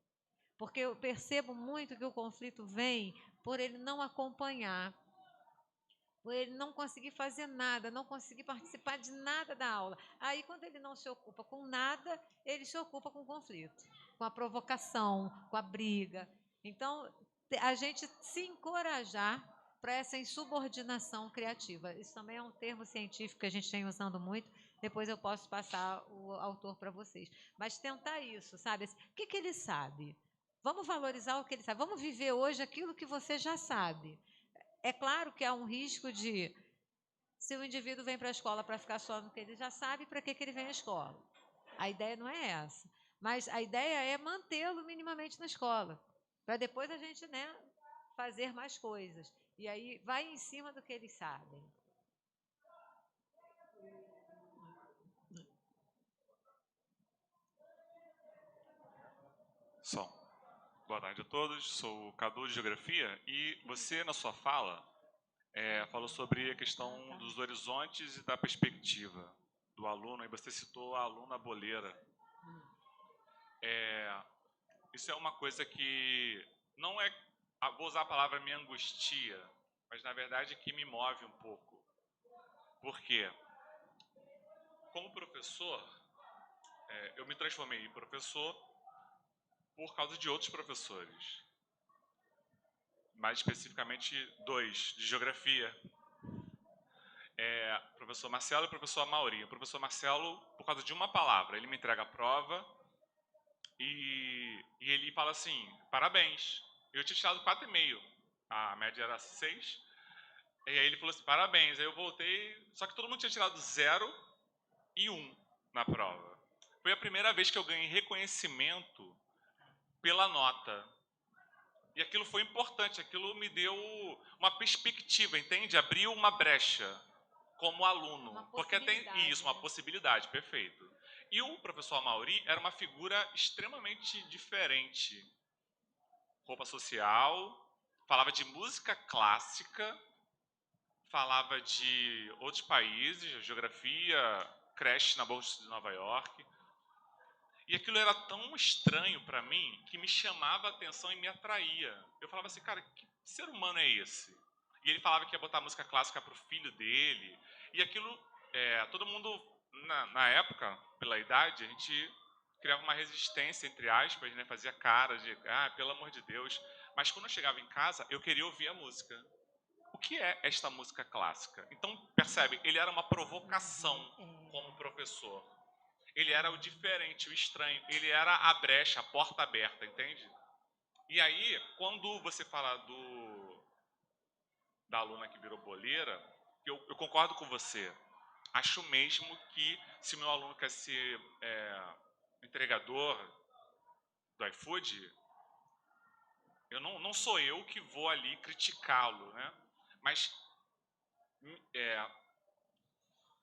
Porque eu percebo muito que o conflito vem por ele não acompanhar, por ele não conseguir fazer nada, não conseguir participar de nada da aula. Aí, quando ele não se ocupa com nada, ele se ocupa com o conflito, com a provocação, com a briga. Então, a gente se encorajar para essa insubordinação criativa. Isso também é um termo científico que a gente tem usando muito. Depois eu posso passar o autor para vocês. Mas tentar isso, sabe? O que ele sabe? Vamos valorizar o que ele sabe. Vamos viver hoje aquilo que você já sabe. É claro que há um risco de, se o indivíduo vem para a escola para ficar só no que ele já sabe, para que ele vem à escola? A ideia não é essa. Mas a ideia é mantê-lo minimamente na escola, para depois a gente, né, fazer mais coisas. E aí vai em cima do que eles sabem. Som. Boa tarde a todos, sou o Cadu de Geografia e você, na sua fala, falou sobre a questão dos horizontes e da perspectiva do aluno, e você citou a aluna boleira. Isso é uma coisa que não é, vou usar a palavra me angustia, mas na verdade que me move um pouco. Por quê? Como professor, eu me transformei em professor por causa de outros professores. Mais especificamente 2, de geografia. Professor Marcelo e professor Amauri. O professor Marcelo, por causa de uma palavra, ele me entrega a prova E ele fala assim, parabéns. Eu tinha tirado 4,5. A média era 6. E aí ele falou assim, parabéns. Aí eu voltei, só que todo mundo tinha tirado 0 e 1 na prova. Foi a primeira vez que eu ganhei reconhecimento pela nota. E aquilo foi importante, aquilo me deu uma perspectiva, entende? Abriu uma brecha como aluno. Uma Porque tem possibilidade, isso, uma né? possibilidade, perfeito. E o professor Amaury era uma figura extremamente diferente. Roupa social, falava de música clássica, falava de outros países, geografia, creche na Bolsa de Nova York. E aquilo era tão estranho para mim que me chamava a atenção e me atraía. Eu falava assim, cara, que ser humano é esse? E ele falava que ia botar música clássica para o filho dele. E aquilo, todo mundo, na época, pela idade, a gente criava uma resistência, entre aspas, né? Fazia cara de, pelo amor de Deus. Mas quando eu chegava em casa, eu queria ouvir a música. O que é esta música clássica? Então, percebe, ele era uma provocação como professor. Ele era o diferente, o estranho. Ele era a brecha, a porta aberta, entende? E aí, quando você fala da aluna que virou boleira, eu concordo com você. Acho mesmo que se meu aluno quer ser entregador do iFood, não sou eu que vou ali criticá-lo, né? Mas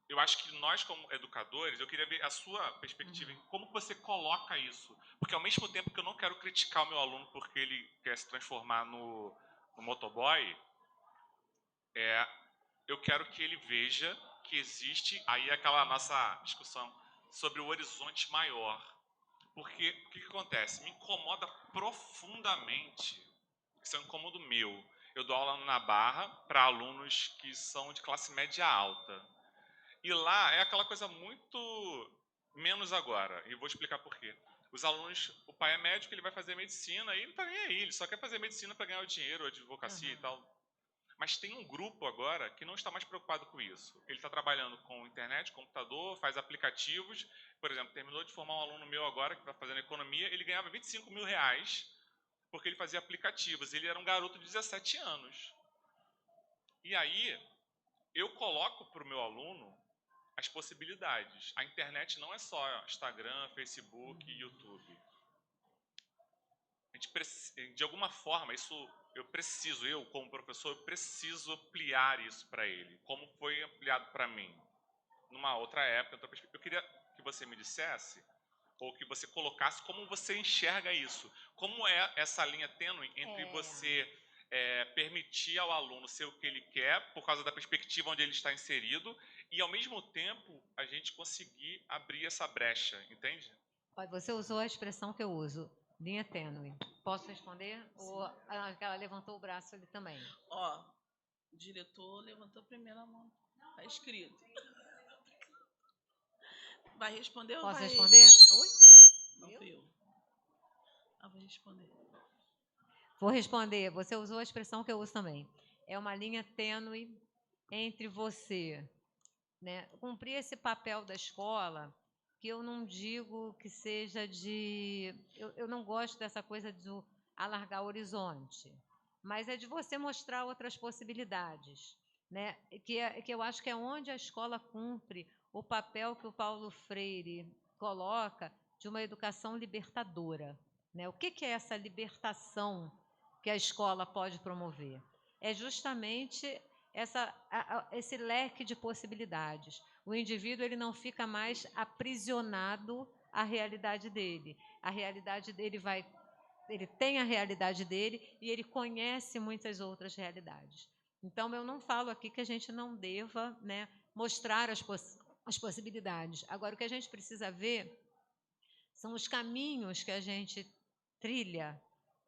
eu acho que nós, como educadores, eu queria ver a sua perspectiva em como você coloca isso. Porque ao mesmo tempo que eu não quero criticar o meu aluno porque ele quer se transformar no motoboy, eu quero que ele veja que existe aí aquela nossa discussão sobre o horizonte maior. Porque o que acontece? Me incomoda profundamente, isso é um incômodo meu. Eu dou aula na Barra para alunos que são de classe média alta. E lá é aquela coisa muito menos agora. E vou explicar por quê. Os alunos, o pai é médico, ele vai fazer medicina e não está nem aí. Ele só quer fazer medicina para ganhar o dinheiro, a advocacia e tal. Mas tem um grupo agora que não está mais preocupado com isso. Ele está trabalhando com internet, computador, faz aplicativos. Por exemplo, terminou de formar um aluno meu agora que está fazendo economia. Ele ganhava 25 mil reais porque ele fazia aplicativos. Ele era um garoto de 17 anos. E aí, eu coloco para o meu aluno as possibilidades. A internet não é só Instagram, Facebook e YouTube. A gente, de alguma forma, eu como professor, eu preciso ampliar isso para ele, como foi ampliado para mim. Numa outra época, eu queria que você me dissesse, ou que você colocasse, como você enxerga isso. Como é essa linha tênue entre você permitir ao aluno ser o que ele quer, por causa da perspectiva onde ele está inserido, e, ao mesmo tempo, a gente conseguir abrir essa brecha, entende? Você usou a expressão que eu uso, linha tênue. Posso responder? Ou ela levantou o braço ali também? Ó, o diretor levantou primeiro a mão. Está escrito. Vai responder ou Posso vai... responder? Oi? Não fui eu. Vou responder. Vou responder. Você usou a expressão que eu uso também. É uma linha tênue entre você, né, cumprir esse papel da escola, que eu não digo que seja de... Eu não gosto dessa coisa de alargar o horizonte, mas é de você mostrar outras possibilidades, né? Que eu acho que é onde a escola cumpre o papel que o Paulo Freire coloca de uma educação libertadora, né? O que é essa libertação que a escola pode promover? É justamente esse leque de possibilidades. O indivíduo ele não fica mais aprisionado à realidade dele. A realidade dele ele tem a realidade dele e ele conhece muitas outras realidades. Então, eu não falo aqui que a gente não deva, né, mostrar as possibilidades. Agora, o que a gente precisa ver são os caminhos que a gente trilha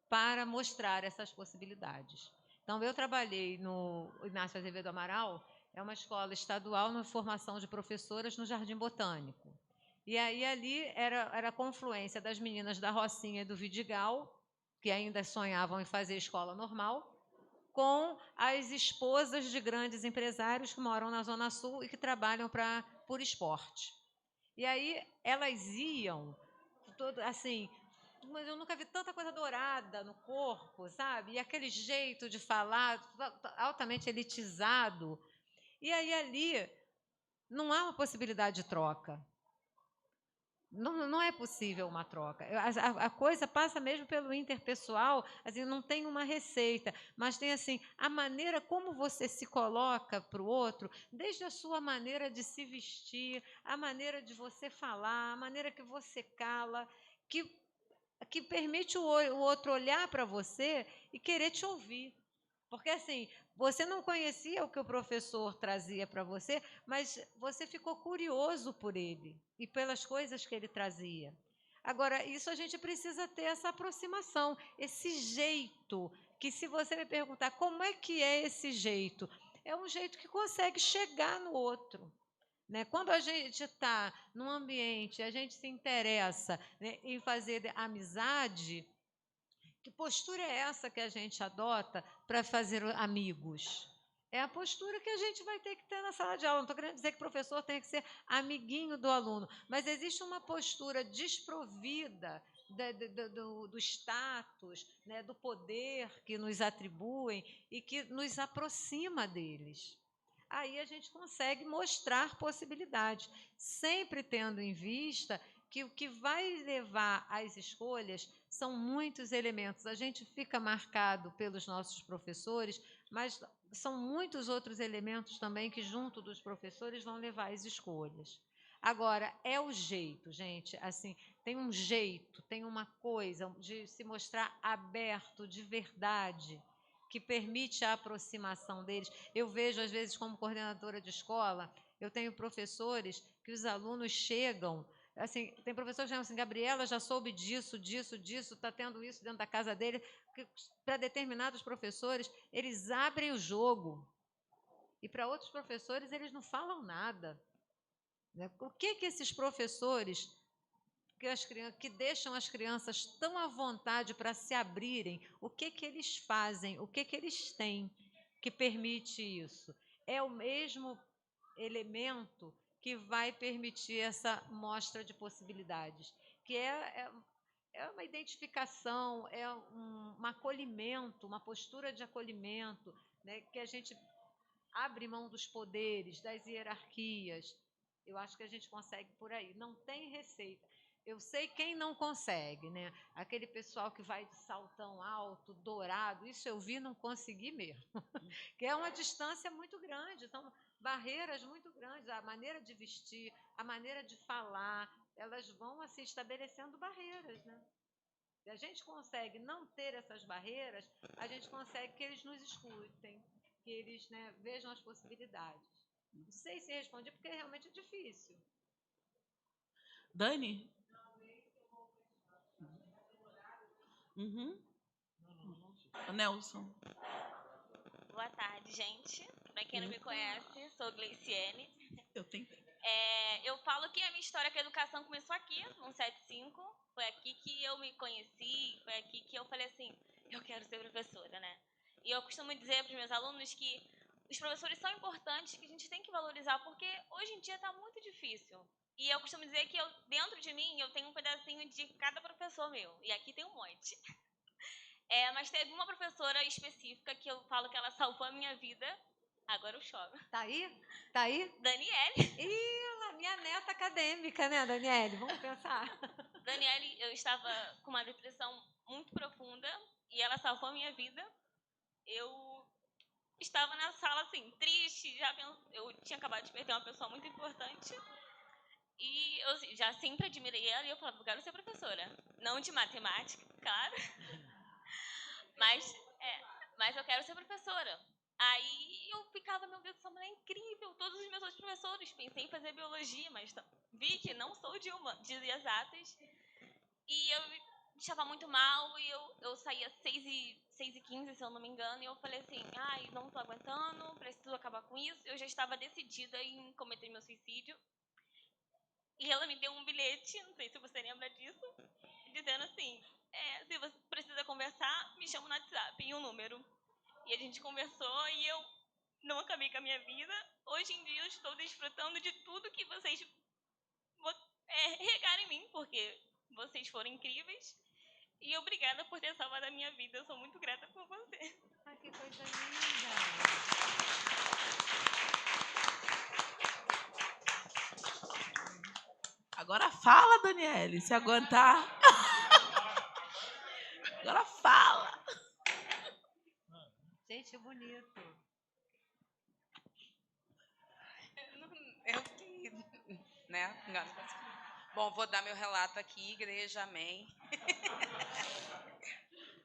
para mostrar essas possibilidades. Então, eu trabalhei no Inácio Azevedo Amaral, é uma escola estadual na formação de professoras no Jardim Botânico. E aí ali era a confluência das meninas da Rocinha e do Vidigal, que ainda sonhavam em fazer escola normal, com as esposas de grandes empresários que moram na Zona Sul e que trabalham por esporte. E aí elas iam, assim, mas eu nunca vi tanta coisa dourada no corpo, sabe? E aquele jeito de falar, altamente elitizado. E aí ali não há uma possibilidade de troca. Não é possível uma troca. A coisa passa mesmo pelo interpessoal, assim, não tem uma receita, mas tem assim a maneira como você se coloca para o outro, desde a sua maneira de se vestir, a maneira de você falar, a maneira que você cala, que permite o outro olhar para você e querer te ouvir. Porque assim, você não conhecia o que o professor trazia para você, mas você ficou curioso por ele e pelas coisas que ele trazia. Agora, isso a gente precisa ter essa aproximação, esse jeito, que se você me perguntar como é que é esse jeito, é um jeito que consegue chegar no outro. Né? Quando a gente está num ambiente, a gente se interessa, né, em fazer amizade, que postura é essa que a gente adota para fazer amigos? É a postura que a gente vai ter que ter na sala de aula. Não estou querendo dizer que o professor tem que ser amiguinho do aluno, mas existe uma postura desprovida do status, né, do poder que nos atribuem e que nos aproxima deles. Aí a gente consegue mostrar possibilidades, sempre tendo em vista que o que vai levar às escolhas são muitos elementos. A gente fica marcado pelos nossos professores, mas são muitos outros elementos também que, junto dos professores, vão levar às escolhas. Agora, é o jeito, gente, assim, tem um jeito, tem uma coisa de se mostrar aberto, de verdade, que permite a aproximação deles. Eu vejo, às vezes, como coordenadora de escola, eu tenho professores que os alunos chegam, assim, tem professores que chamam assim, Gabriela, já soube disso, está tendo isso dentro da casa dele. Para determinados professores, eles abrem o jogo. E para outros professores, eles não falam nada. Né? O que esses professores que deixam as crianças tão à vontade para se abrirem, o que eles fazem, o que eles têm que permite isso? É o mesmo elemento que vai permitir essa mostra de possibilidades, que é uma identificação, um acolhimento, uma postura de acolhimento, né, que a gente abre mão dos poderes, das hierarquias. Eu acho que a gente consegue por aí. Não tem receita. Eu sei quem não consegue, né? Aquele pessoal que vai de saltão alto, dourado, isso eu vi, não consegui mesmo. Que é uma distância muito grande, são barreiras muito grandes. A maneira de vestir, a maneira de falar, elas vão assim estabelecendo barreiras, né? Se a gente consegue não ter essas barreiras, a gente consegue que eles nos escutem, que eles, né, vejam as possibilidades. Não sei se respondi, porque realmente é difícil. Dani? Uhum. Nelson. Boa tarde, gente. Para quem não me conhece, sou Gleiciene. Eu tentei. Eu falo que a minha história com a educação começou aqui, no 75. Foi aqui que eu me conheci, foi aqui que eu falei assim, eu quero ser professora, né? E eu costumo dizer para os meus alunos que os professores são importantes, que a gente tem que valorizar, porque hoje em dia está muito difícil. E eu costumo dizer que dentro de mim, eu tenho um pedacinho de cada professor meu. E aqui tem um monte. Mas teve uma professora específica que eu falo que ela salvou a minha vida. Agora eu choro. Tá aí? Tá aí? Daniele. Ih, minha neta acadêmica, né, Daniele? Vamos pensar. Daniele, eu estava com uma depressão muito profunda e ela salvou a minha vida. Eu estava na sala, assim, triste. Eu tinha acabado de perder uma pessoa muito importante. E eu já sempre admirei ela e eu falava, eu quero ser professora. Não de matemática, claro. Mas eu quero ser professora. Aí eu ficava, meu Deus, essa mulher é incrível. Todos os meus outros professores. Pensei em fazer biologia, mas vi que não sou de exatas. E eu estava muito mal e eu saía 6h15, se eu não me engano. E eu falei assim, ai, não estou aguentando, preciso acabar com isso. Eu já estava decidida em cometer meu suicídio. E ela me deu um bilhete, não sei se você lembra disso, dizendo assim, se você precisa conversar, me chama no WhatsApp, e um número. E a gente conversou e eu não acabei com a minha vida. Hoje em dia eu estou desfrutando de tudo que vocês regaram em mim, porque vocês foram incríveis. E obrigada por ter salvado a minha vida. Eu sou muito grata por você. Ai, que coisa linda. Agora fala, Daniele, se aguentar. Agora fala. Gente, bonito. Eu fiquei, né? Não consegui. Bom, vou dar meu relato aqui, igreja, amém.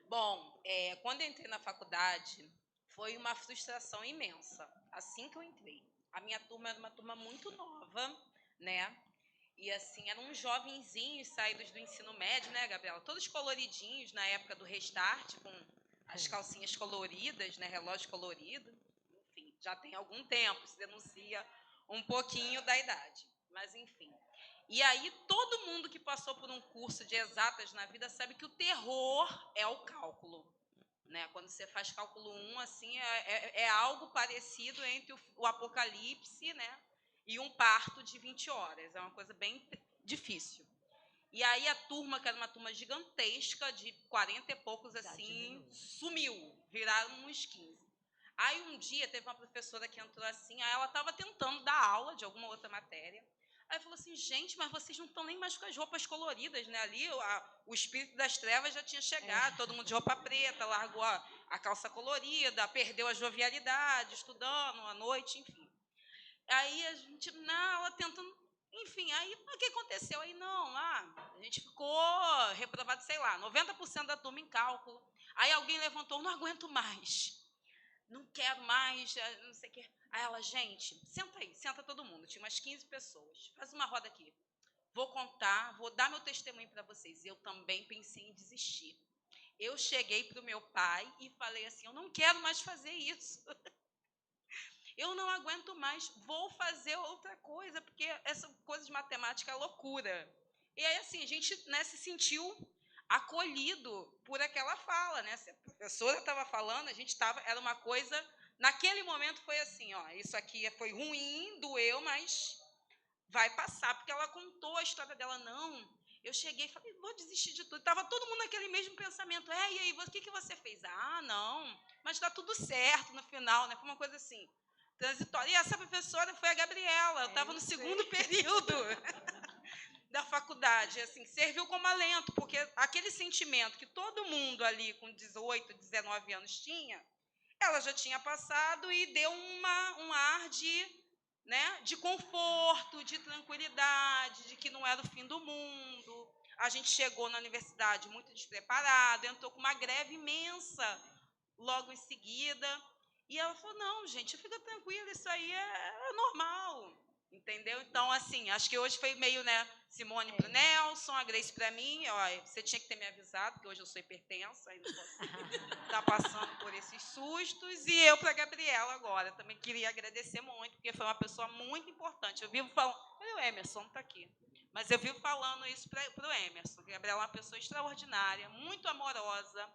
Bom, quando eu entrei na faculdade, foi uma frustração imensa. Assim que eu entrei. A minha turma era uma turma muito nova, né? E assim, eram uns jovenzinhos saídos do ensino médio, né, Gabriela? Todos coloridinhos na época do Restart, com as calcinhas coloridas, né? Relógio colorido. Enfim, já tem algum tempo, se denuncia um pouquinho da idade. Mas, enfim. E aí, todo mundo que passou por um curso de exatas na vida sabe que o terror é o cálculo. Né? Quando você faz cálculo 1, assim, é algo parecido entre o apocalipse, né? E um parto de 20 horas. É uma coisa bem difícil. E aí a turma, que era uma turma gigantesca, de 40 e poucos, assim, sumiu. Viraram uns 15. Aí um dia teve uma professora que entrou assim, aí ela estava tentando dar aula de alguma outra matéria. Aí falou assim, gente, mas vocês não estão nem mais com as roupas coloridas, né? Ali o espírito das trevas já tinha chegado, todo mundo de roupa preta, largou a calça colorida, perdeu a jovialidade, estudando à noite, enfim. Aí a gente, na aula, tentando... Enfim, aí o que aconteceu? Aí a gente ficou reprovado, sei lá, 90% da turma em cálculo. Aí alguém levantou, não aguento mais. Não quero mais, não sei o quê. Aí ela, gente, senta aí, senta todo mundo. Tinha umas 15 pessoas. Faz uma roda aqui. Vou contar, vou dar meu testemunho para vocês. Eu também pensei em desistir. Eu cheguei para o meu pai e falei assim, eu não quero mais fazer isso. Eu não aguento mais, vou fazer outra coisa, porque essa coisa de matemática é loucura. E aí, assim, a gente, né, se sentiu acolhido por aquela fala, né? Se a professora estava falando, a gente estava, era uma coisa, naquele momento foi assim, ó, isso aqui foi ruim, doeu, mas vai passar, porque ela contou a história dela, não. Eu cheguei e falei, vou desistir de tudo. Estava todo mundo naquele mesmo pensamento. E aí, o que você fez? Ah, não, mas está tudo certo no final, né? Foi uma coisa assim, transitória. E essa professora foi a Gabriela, eu estava no segundo período da faculdade, assim, serviu como alento, porque aquele sentimento que todo mundo ali com 18, 19 anos tinha, ela já tinha passado e deu um ar de conforto, de tranquilidade, de que não era o fim do mundo. A gente chegou na universidade muito despreparado, entrou com uma greve imensa logo em seguida. E ela falou, não, gente, fica tranquila, isso aí é normal. Entendeu? Então, assim, acho que hoje foi meio, né, Simone para o Nelson, a Grace para mim. Ó, você tinha que ter me avisado, porque hoje eu sou hipertensa e não posso estar passando por esses sustos. E eu para a Gabriela agora. Também queria agradecer muito, porque foi uma pessoa muito importante. Eu vivo falando... Olha, o Emerson está aqui. Mas eu vivo falando isso para o Emerson. A Gabriela é uma pessoa extraordinária, muito amorosa,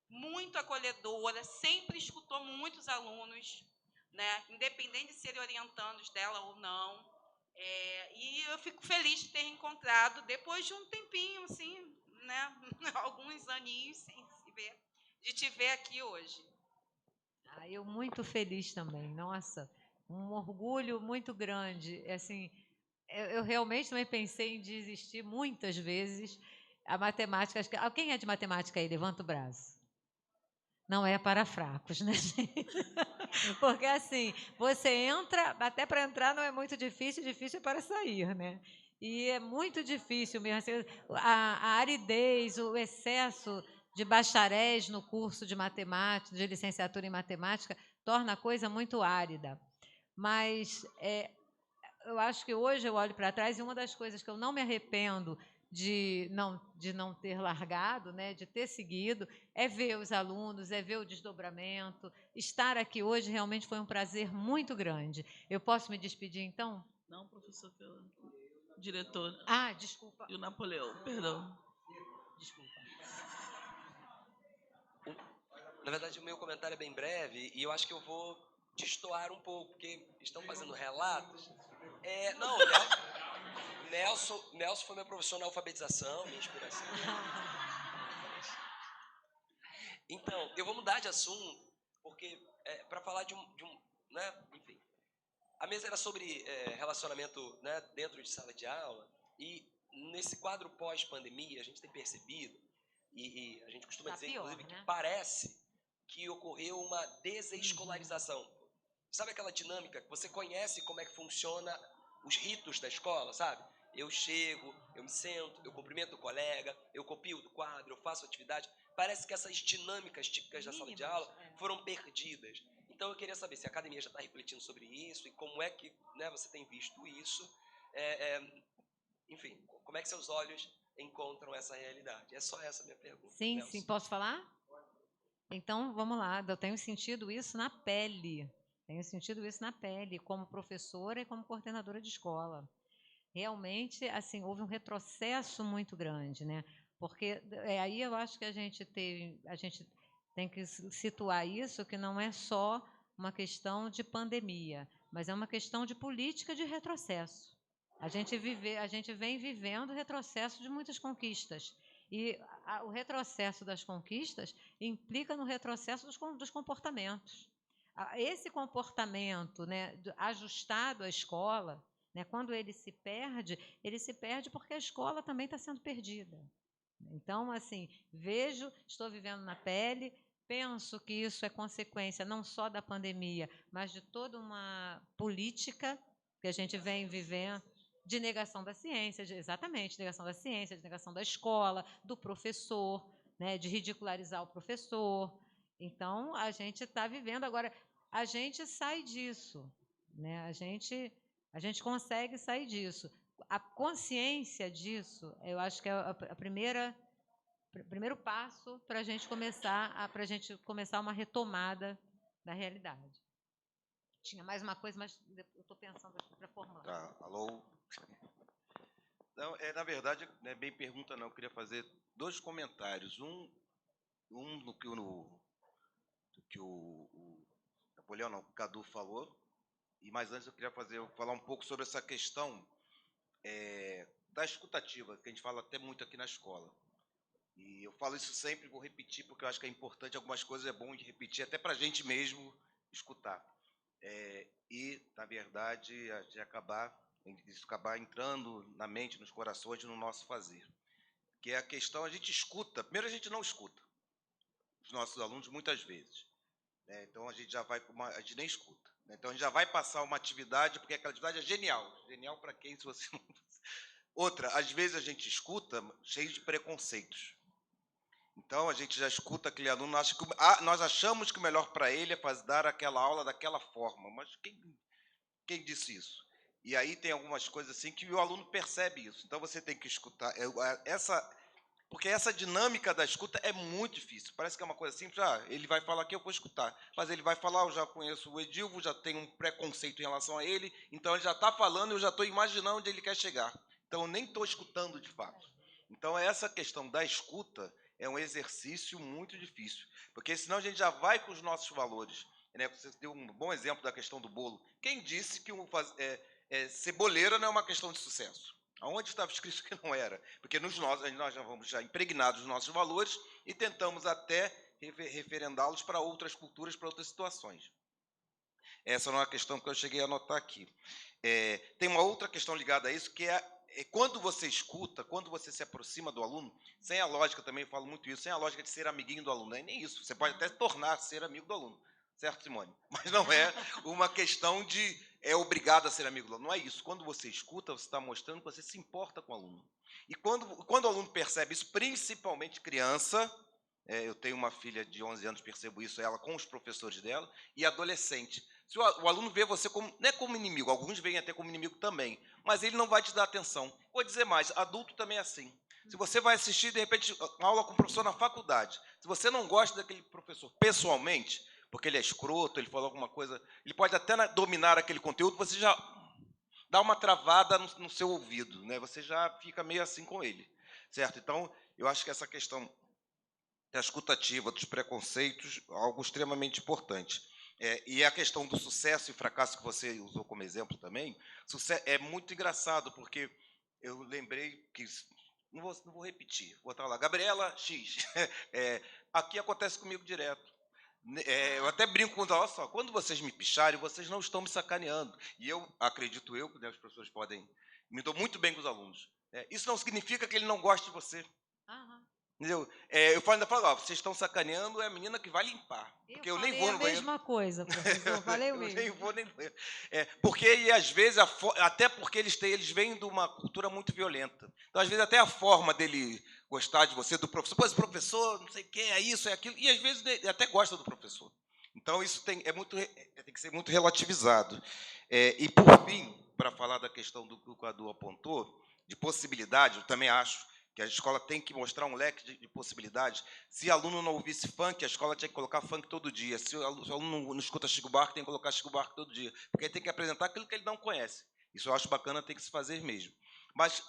muito acolhedora, sempre escutou muitos alunos, né, independente de serem orientandos dela ou não. E eu fico feliz de ter encontrado, depois de um tempinho, assim, né, alguns aninhos sem se ver, de te ver aqui hoje. Eu muito feliz também, nossa, um orgulho muito grande. Assim, eu realmente também pensei em desistir muitas vezes. A matemática, quem é de matemática aí? Levanta o braço. Não é para fracos, né, gente? Porque assim, você entra, até para entrar não é muito difícil, difícil é para sair, né? E é muito difícil mesmo. Assim, a aridez, o excesso de bacharéis no curso de matemática, de licenciatura em matemática, torna a coisa muito árida. Mas eu acho que hoje eu olho para trás e uma das coisas que eu não me arrependo de não ter largado, né, de ter seguido, é ver os alunos, é ver o desdobramento. Estar aqui hoje realmente foi um prazer muito grande. Eu posso me despedir, então? Não, professor, diretor. Desculpa. E o Napoleão, perdão. Desculpa. Na verdade, o meu comentário é bem breve e eu acho que eu vou destoar um pouco, porque estão fazendo relatos. Não, Nelson foi meu professor na alfabetização, minha inspiração. Então, eu vou mudar de assunto, porque para falar de um, né, enfim. A mesa era sobre relacionamento, né, dentro de sala de aula, e nesse quadro pós-pandemia a gente tem percebido, e a gente costuma Tá dizer, pior, inclusive, que né? parece que ocorreu uma desescolarização. Sabe aquela dinâmica que você conhece como é que funciona os ritos da escola, sabe? Eu chego, eu me sento, eu cumprimento o colega, eu copio do quadro, eu faço atividade. Parece que essas dinâmicas típicas da sala de aula foram perdidas. Então eu queria saber se a academia já está refletindo sobre isso e como é que, né, você tem visto isso. Enfim, como é que seus olhos encontram essa realidade? É só essa a minha pergunta. Sim, Nelson. sim. Posso falar? Então, vamos lá. Eu tenho sentido isso na pele. Tenho sentido isso na pele, como professora e como coordenadora de escola. Realmente, assim, houve um retrocesso muito grande, né? Porque aí eu acho que a gente tem que situar isso, que não é só uma questão de pandemia, mas é uma questão de política de retrocesso. A gente vem vivendo o retrocesso de muitas conquistas. E o retrocesso das conquistas implica no retrocesso dos comportamentos. Esse comportamento, né, ajustado à escola, né, quando ele se perde porque a escola também está sendo perdida. Então, assim, estou vivendo na pele, penso que isso é consequência não só da pandemia, mas de toda uma política que a gente vem vivendo de negação da ciência, exatamente, negação da ciência, de negação da escola, do professor, né, de ridicularizar o professor. Então, a gente está vivendo agora, a gente sai disso, né? A gente consegue sair disso. A consciência disso, eu acho que é o primeiro passo para a gente começar uma retomada da realidade. Tinha mais uma coisa, mas eu estou pensando aqui para formar. Tá, alô? Não, na verdade, não é bem pergunta, não. Eu queria fazer 2 comentários. Um no que o Napoleão, não, o Cadu falou. E mais antes eu queria falar um pouco sobre essa questão da escutativa, que a gente fala até muito aqui na escola. E eu falo isso sempre, vou repetir, porque eu acho que é importante, algumas coisas é bom de repetir, até para a gente mesmo escutar. E, na verdade, isso acabar entrando na mente, nos corações, no nosso fazer. Que é a questão, a gente escuta, primeiro a gente não escuta os nossos alunos muitas vezes. Né? Então, a gente nem escuta. Né? Então, a gente já vai passar uma atividade, porque aquela atividade é genial. Genial para quem, se você não... Outra, às vezes a gente escuta cheio de preconceitos. Então, a gente já escuta aquele aluno, nós achamos que o melhor para ele é dar aquela aula daquela forma. Mas quem disse isso? E aí tem algumas coisas assim que o aluno percebe isso. Então, você tem que escutar. Porque essa dinâmica da escuta é muito difícil. Parece que é uma coisa simples. Ele vai falar aqui, eu vou escutar. Mas ele vai falar, eu já conheço o Edilvo, já tenho um preconceito em relação a ele. Então, ele já está falando, eu já estou imaginando onde ele quer chegar. Então, eu nem estou escutando de fato. Então, essa questão da escuta é um exercício muito difícil, porque senão a gente já vai com os nossos valores. Né? Você deu um bom exemplo da questão do bolo. Quem disse que ceboleira não é uma questão de sucesso? Aonde estava escrito que não era? Porque nós já vamos impregnados nos nossos valores e tentamos até referendá-los para outras culturas, para outras situações. Essa não é uma questão que eu cheguei a anotar aqui. Tem uma outra questão ligada a isso, que é quando você escuta, quando você se aproxima do aluno, sem a lógica, também falo muito isso, sem a lógica de ser amiguinho do aluno, não é nem isso, você pode até ser amigo do aluno, certo, Simone? Mas não é uma questão de obrigado a ser amigo do aluno, não é isso. Quando você escuta, você está mostrando que você se importa com o aluno. E quando o aluno percebe isso, principalmente criança, eu tenho uma filha de 11 anos, percebo isso, ela com os professores dela, e adolescente. Se o aluno vê você não é como inimigo, alguns veem até como inimigo também, mas ele não vai te dar atenção. Vou dizer mais, adulto também é assim. Se você vai assistir, de repente, uma aula com um professor na faculdade, se você não gosta daquele professor pessoalmente, porque ele é escroto, ele falou alguma coisa, ele pode até dominar aquele conteúdo, você já dá uma travada no seu ouvido, né? Você já fica meio assim com ele, certo? Então, eu acho que essa questão da escutativa, dos preconceitos, algo extremamente importante. E a questão do sucesso e fracasso que você usou como exemplo também, é muito engraçado, porque eu lembrei que não vou repetir, vou botar lá, Gabriela X. Aqui acontece comigo direto. Eu até brinco com os alunos, olha só, quando vocês me picharem, vocês não estão me sacaneando. E eu, acredito eu, né, as pessoas podem, me dou muito bem com os alunos. Isso não significa que ele não goste de você. Entendeu? Eu ainda falo, ó, vocês estão sacaneando, é a menina que vai limpar. Porque eu nem vou no banheiro. a mesma coisa, professor, falei o mesmo. Nem vou nem no banheiro. Porque, e às vezes, até porque eles vêm de uma cultura muito violenta. Então, às vezes, até a forma dele gostar de você, do professor, pô, esse professor, não sei o que, é isso, é aquilo, e às vezes ele até gosta do professor. Então, isso tem que ser muito relativizado. E, por fim, para falar da questão do que o Cadu apontou, de possibilidade, eu também acho que a escola tem que mostrar um leque de possibilidades. Se aluno não ouvisse funk, a escola tinha que colocar funk todo dia. Se o aluno não escuta Chico Buarque, tem que colocar Chico Buarque todo dia. Porque ele tem que apresentar aquilo que ele não conhece. Isso eu acho bacana, tem que se fazer mesmo. Mas,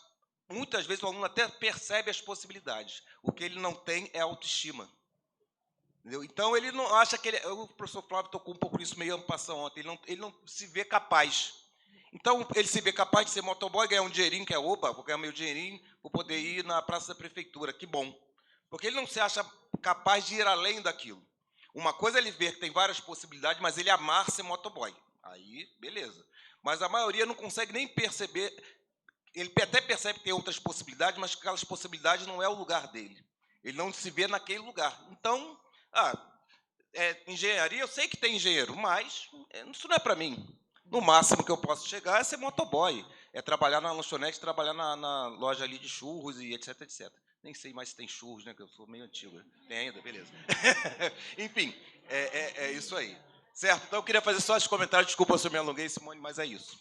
muitas vezes, o aluno até percebe as possibilidades. O que ele não tem é autoestima. Entendeu? Então, ele não acha que ele... O professor Flávio tocou um pouco nisso meio ano passado ontem. Ele não se vê capaz. Então, ele se vê capaz de ser motoboy, ganhar um dinheirinho, que é, opa, vou ganhar meu dinheirinho, vou poder ir na praça da prefeitura, que bom. Porque ele não se acha capaz de ir além daquilo. Uma coisa é ele ver que tem várias possibilidades, mas ele amar ser motoboy. Aí, beleza. Mas a maioria não consegue nem perceber, ele até percebe que tem outras possibilidades, mas aquelas possibilidades não é o lugar dele. Ele não se vê naquele lugar. Então, engenharia, eu sei que tem engenheiro, mas isso não é para mim. No máximo que eu posso chegar é ser motoboy, é trabalhar na lanchonete, trabalhar na loja ali de churros e etc, etc. Nem sei mais se tem churros, né, que eu sou meio antigo. Tem ainda? Beleza. Enfim, é isso aí. Certo? Então, eu queria fazer só os comentários. Desculpa se eu me alonguei, Simone, mas é isso.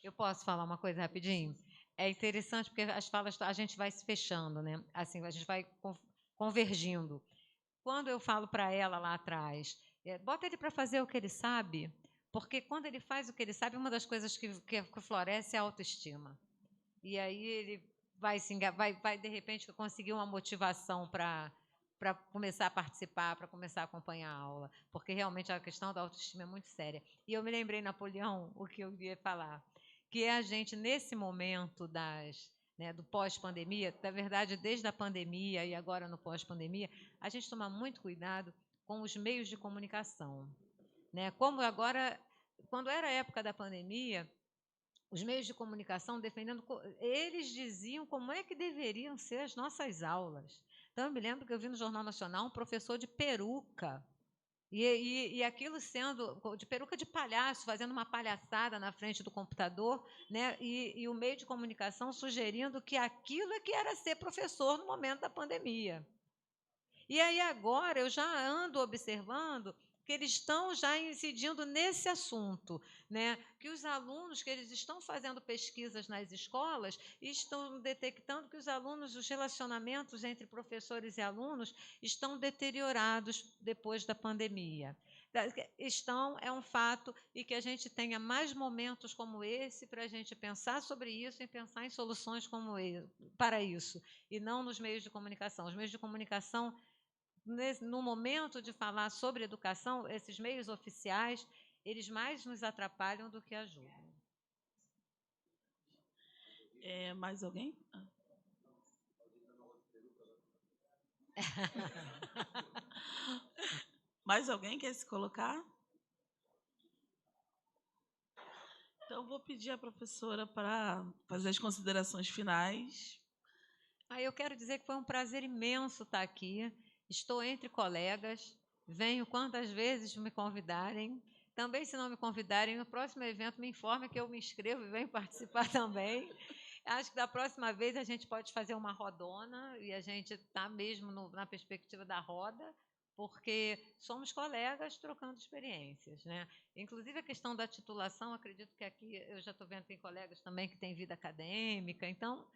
Eu posso falar uma coisa rapidinho? É interessante porque as falas, a gente vai se fechando, né? Assim, a gente vai convergindo. Quando eu falo para ela lá atrás, bota ele para fazer o que ele sabe, porque quando ele faz o que ele sabe, uma das coisas que floresce é a autoestima. E aí ele vai de repente conseguir uma motivação para começar a participar, para começar a acompanhar a aula, porque realmente a questão da autoestima é muito séria. E eu me lembrei, Napoleão, o que eu ia falar, que é a gente, nesse momento do pós-pandemia, na verdade, desde a pandemia e agora no pós-pandemia, a gente toma muito cuidado com os meios de comunicação. Né? Como agora, quando era a época da pandemia, os meios de comunicação defendendo, eles diziam como é que deveriam ser as nossas aulas. Então, eu me lembro que eu vi no Jornal Nacional um professor de peruca, e aquilo sendo de peruca de palhaço, fazendo uma palhaçada na frente do computador, né? E o meio de comunicação sugerindo que aquilo é que era ser professor no momento da pandemia. E aí agora eu já ando observando que eles estão já incidindo nesse assunto, né? Que os alunos, que eles estão fazendo pesquisas nas escolas e estão detectando que os relacionamentos entre professores e alunos estão deteriorados depois da pandemia. É um fato, e que a gente tenha mais momentos como esse para a gente pensar sobre isso e pensar em soluções para isso, e não nos meios de comunicação. Os meios de comunicação, no momento de falar sobre educação, esses meios oficiais, eles mais nos atrapalham do que ajudam. Mais alguém? Mais alguém quer se colocar? Então, vou pedir à professora para fazer as considerações finais. Eu quero dizer que foi um prazer imenso estar aqui. Estou entre colegas, venho quantas vezes me convidarem. Também, se não me convidarem, no próximo evento me informe que eu me inscrevo e venho participar também. Acho que da próxima vez a gente pode fazer uma rodona, e a gente está mesmo na perspectiva da roda, porque somos colegas trocando experiências, né? Inclusive a questão da titulação, acredito que aqui eu já estou vendo que tem colegas também que têm vida acadêmica, então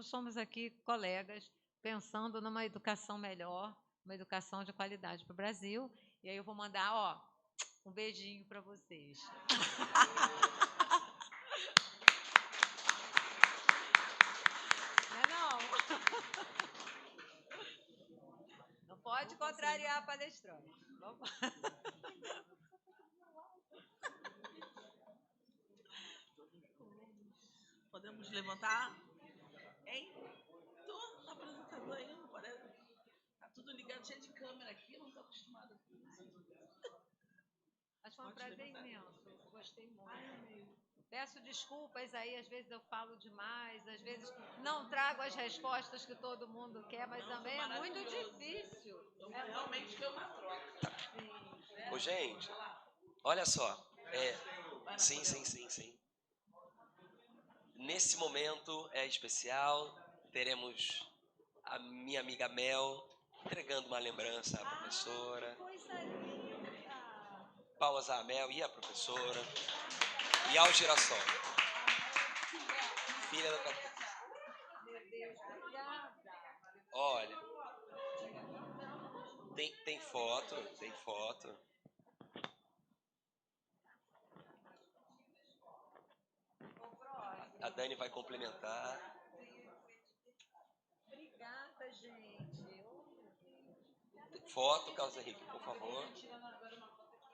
somos aqui colegas pensando numa educação melhor, uma educação de qualidade para o Brasil. E aí eu vou mandar um beijinho para vocês. Não pode contrariar a palestrante. Vamos. Podemos levantar? Hein? Tô apresentador aí, não parece? Tá tudo ligado, cheio de câmera aqui, eu não tô acostumada com isso. Mas foi um Pode prazer levantar. imenso. Gostei muito. Ai, amei. Peço desculpas aí, às vezes eu falo demais, às vezes não trago as respostas que todo mundo quer, mas Não, também foi é muito maravilhoso. difícil. Realmente foi uma troca. Sim. Ô, gente, olha só. Sim. Nesse momento é especial. Teremos a minha amiga Mel entregando uma lembrança à professora. Coisa linda. Palmas à Mel e à professora. E ao girassol. Filha da Meu Deus, obrigada. Olha, tem foto. A Dani vai complementar. Obrigada, gente. Foto, Carlos Henrique, por favor.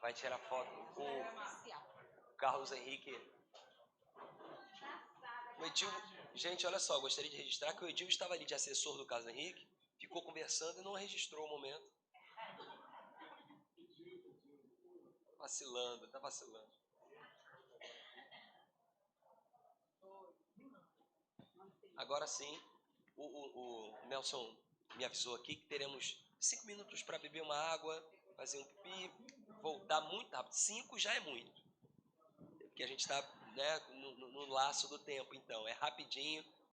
Vai tirar foto com o Carlos Henrique. O Edil, gente, olha só, gostaria de registrar que o Edil estava ali de assessor do Carlos Henrique, ficou conversando e não registrou o momento. Tá vacilando. Agora sim, o Nelson me avisou aqui que teremos 5 minutos para beber uma água, fazer um pipi, voltar muito rápido. 5 já é muito. Porque a gente está, né, no laço do tempo, então. É rapidinho,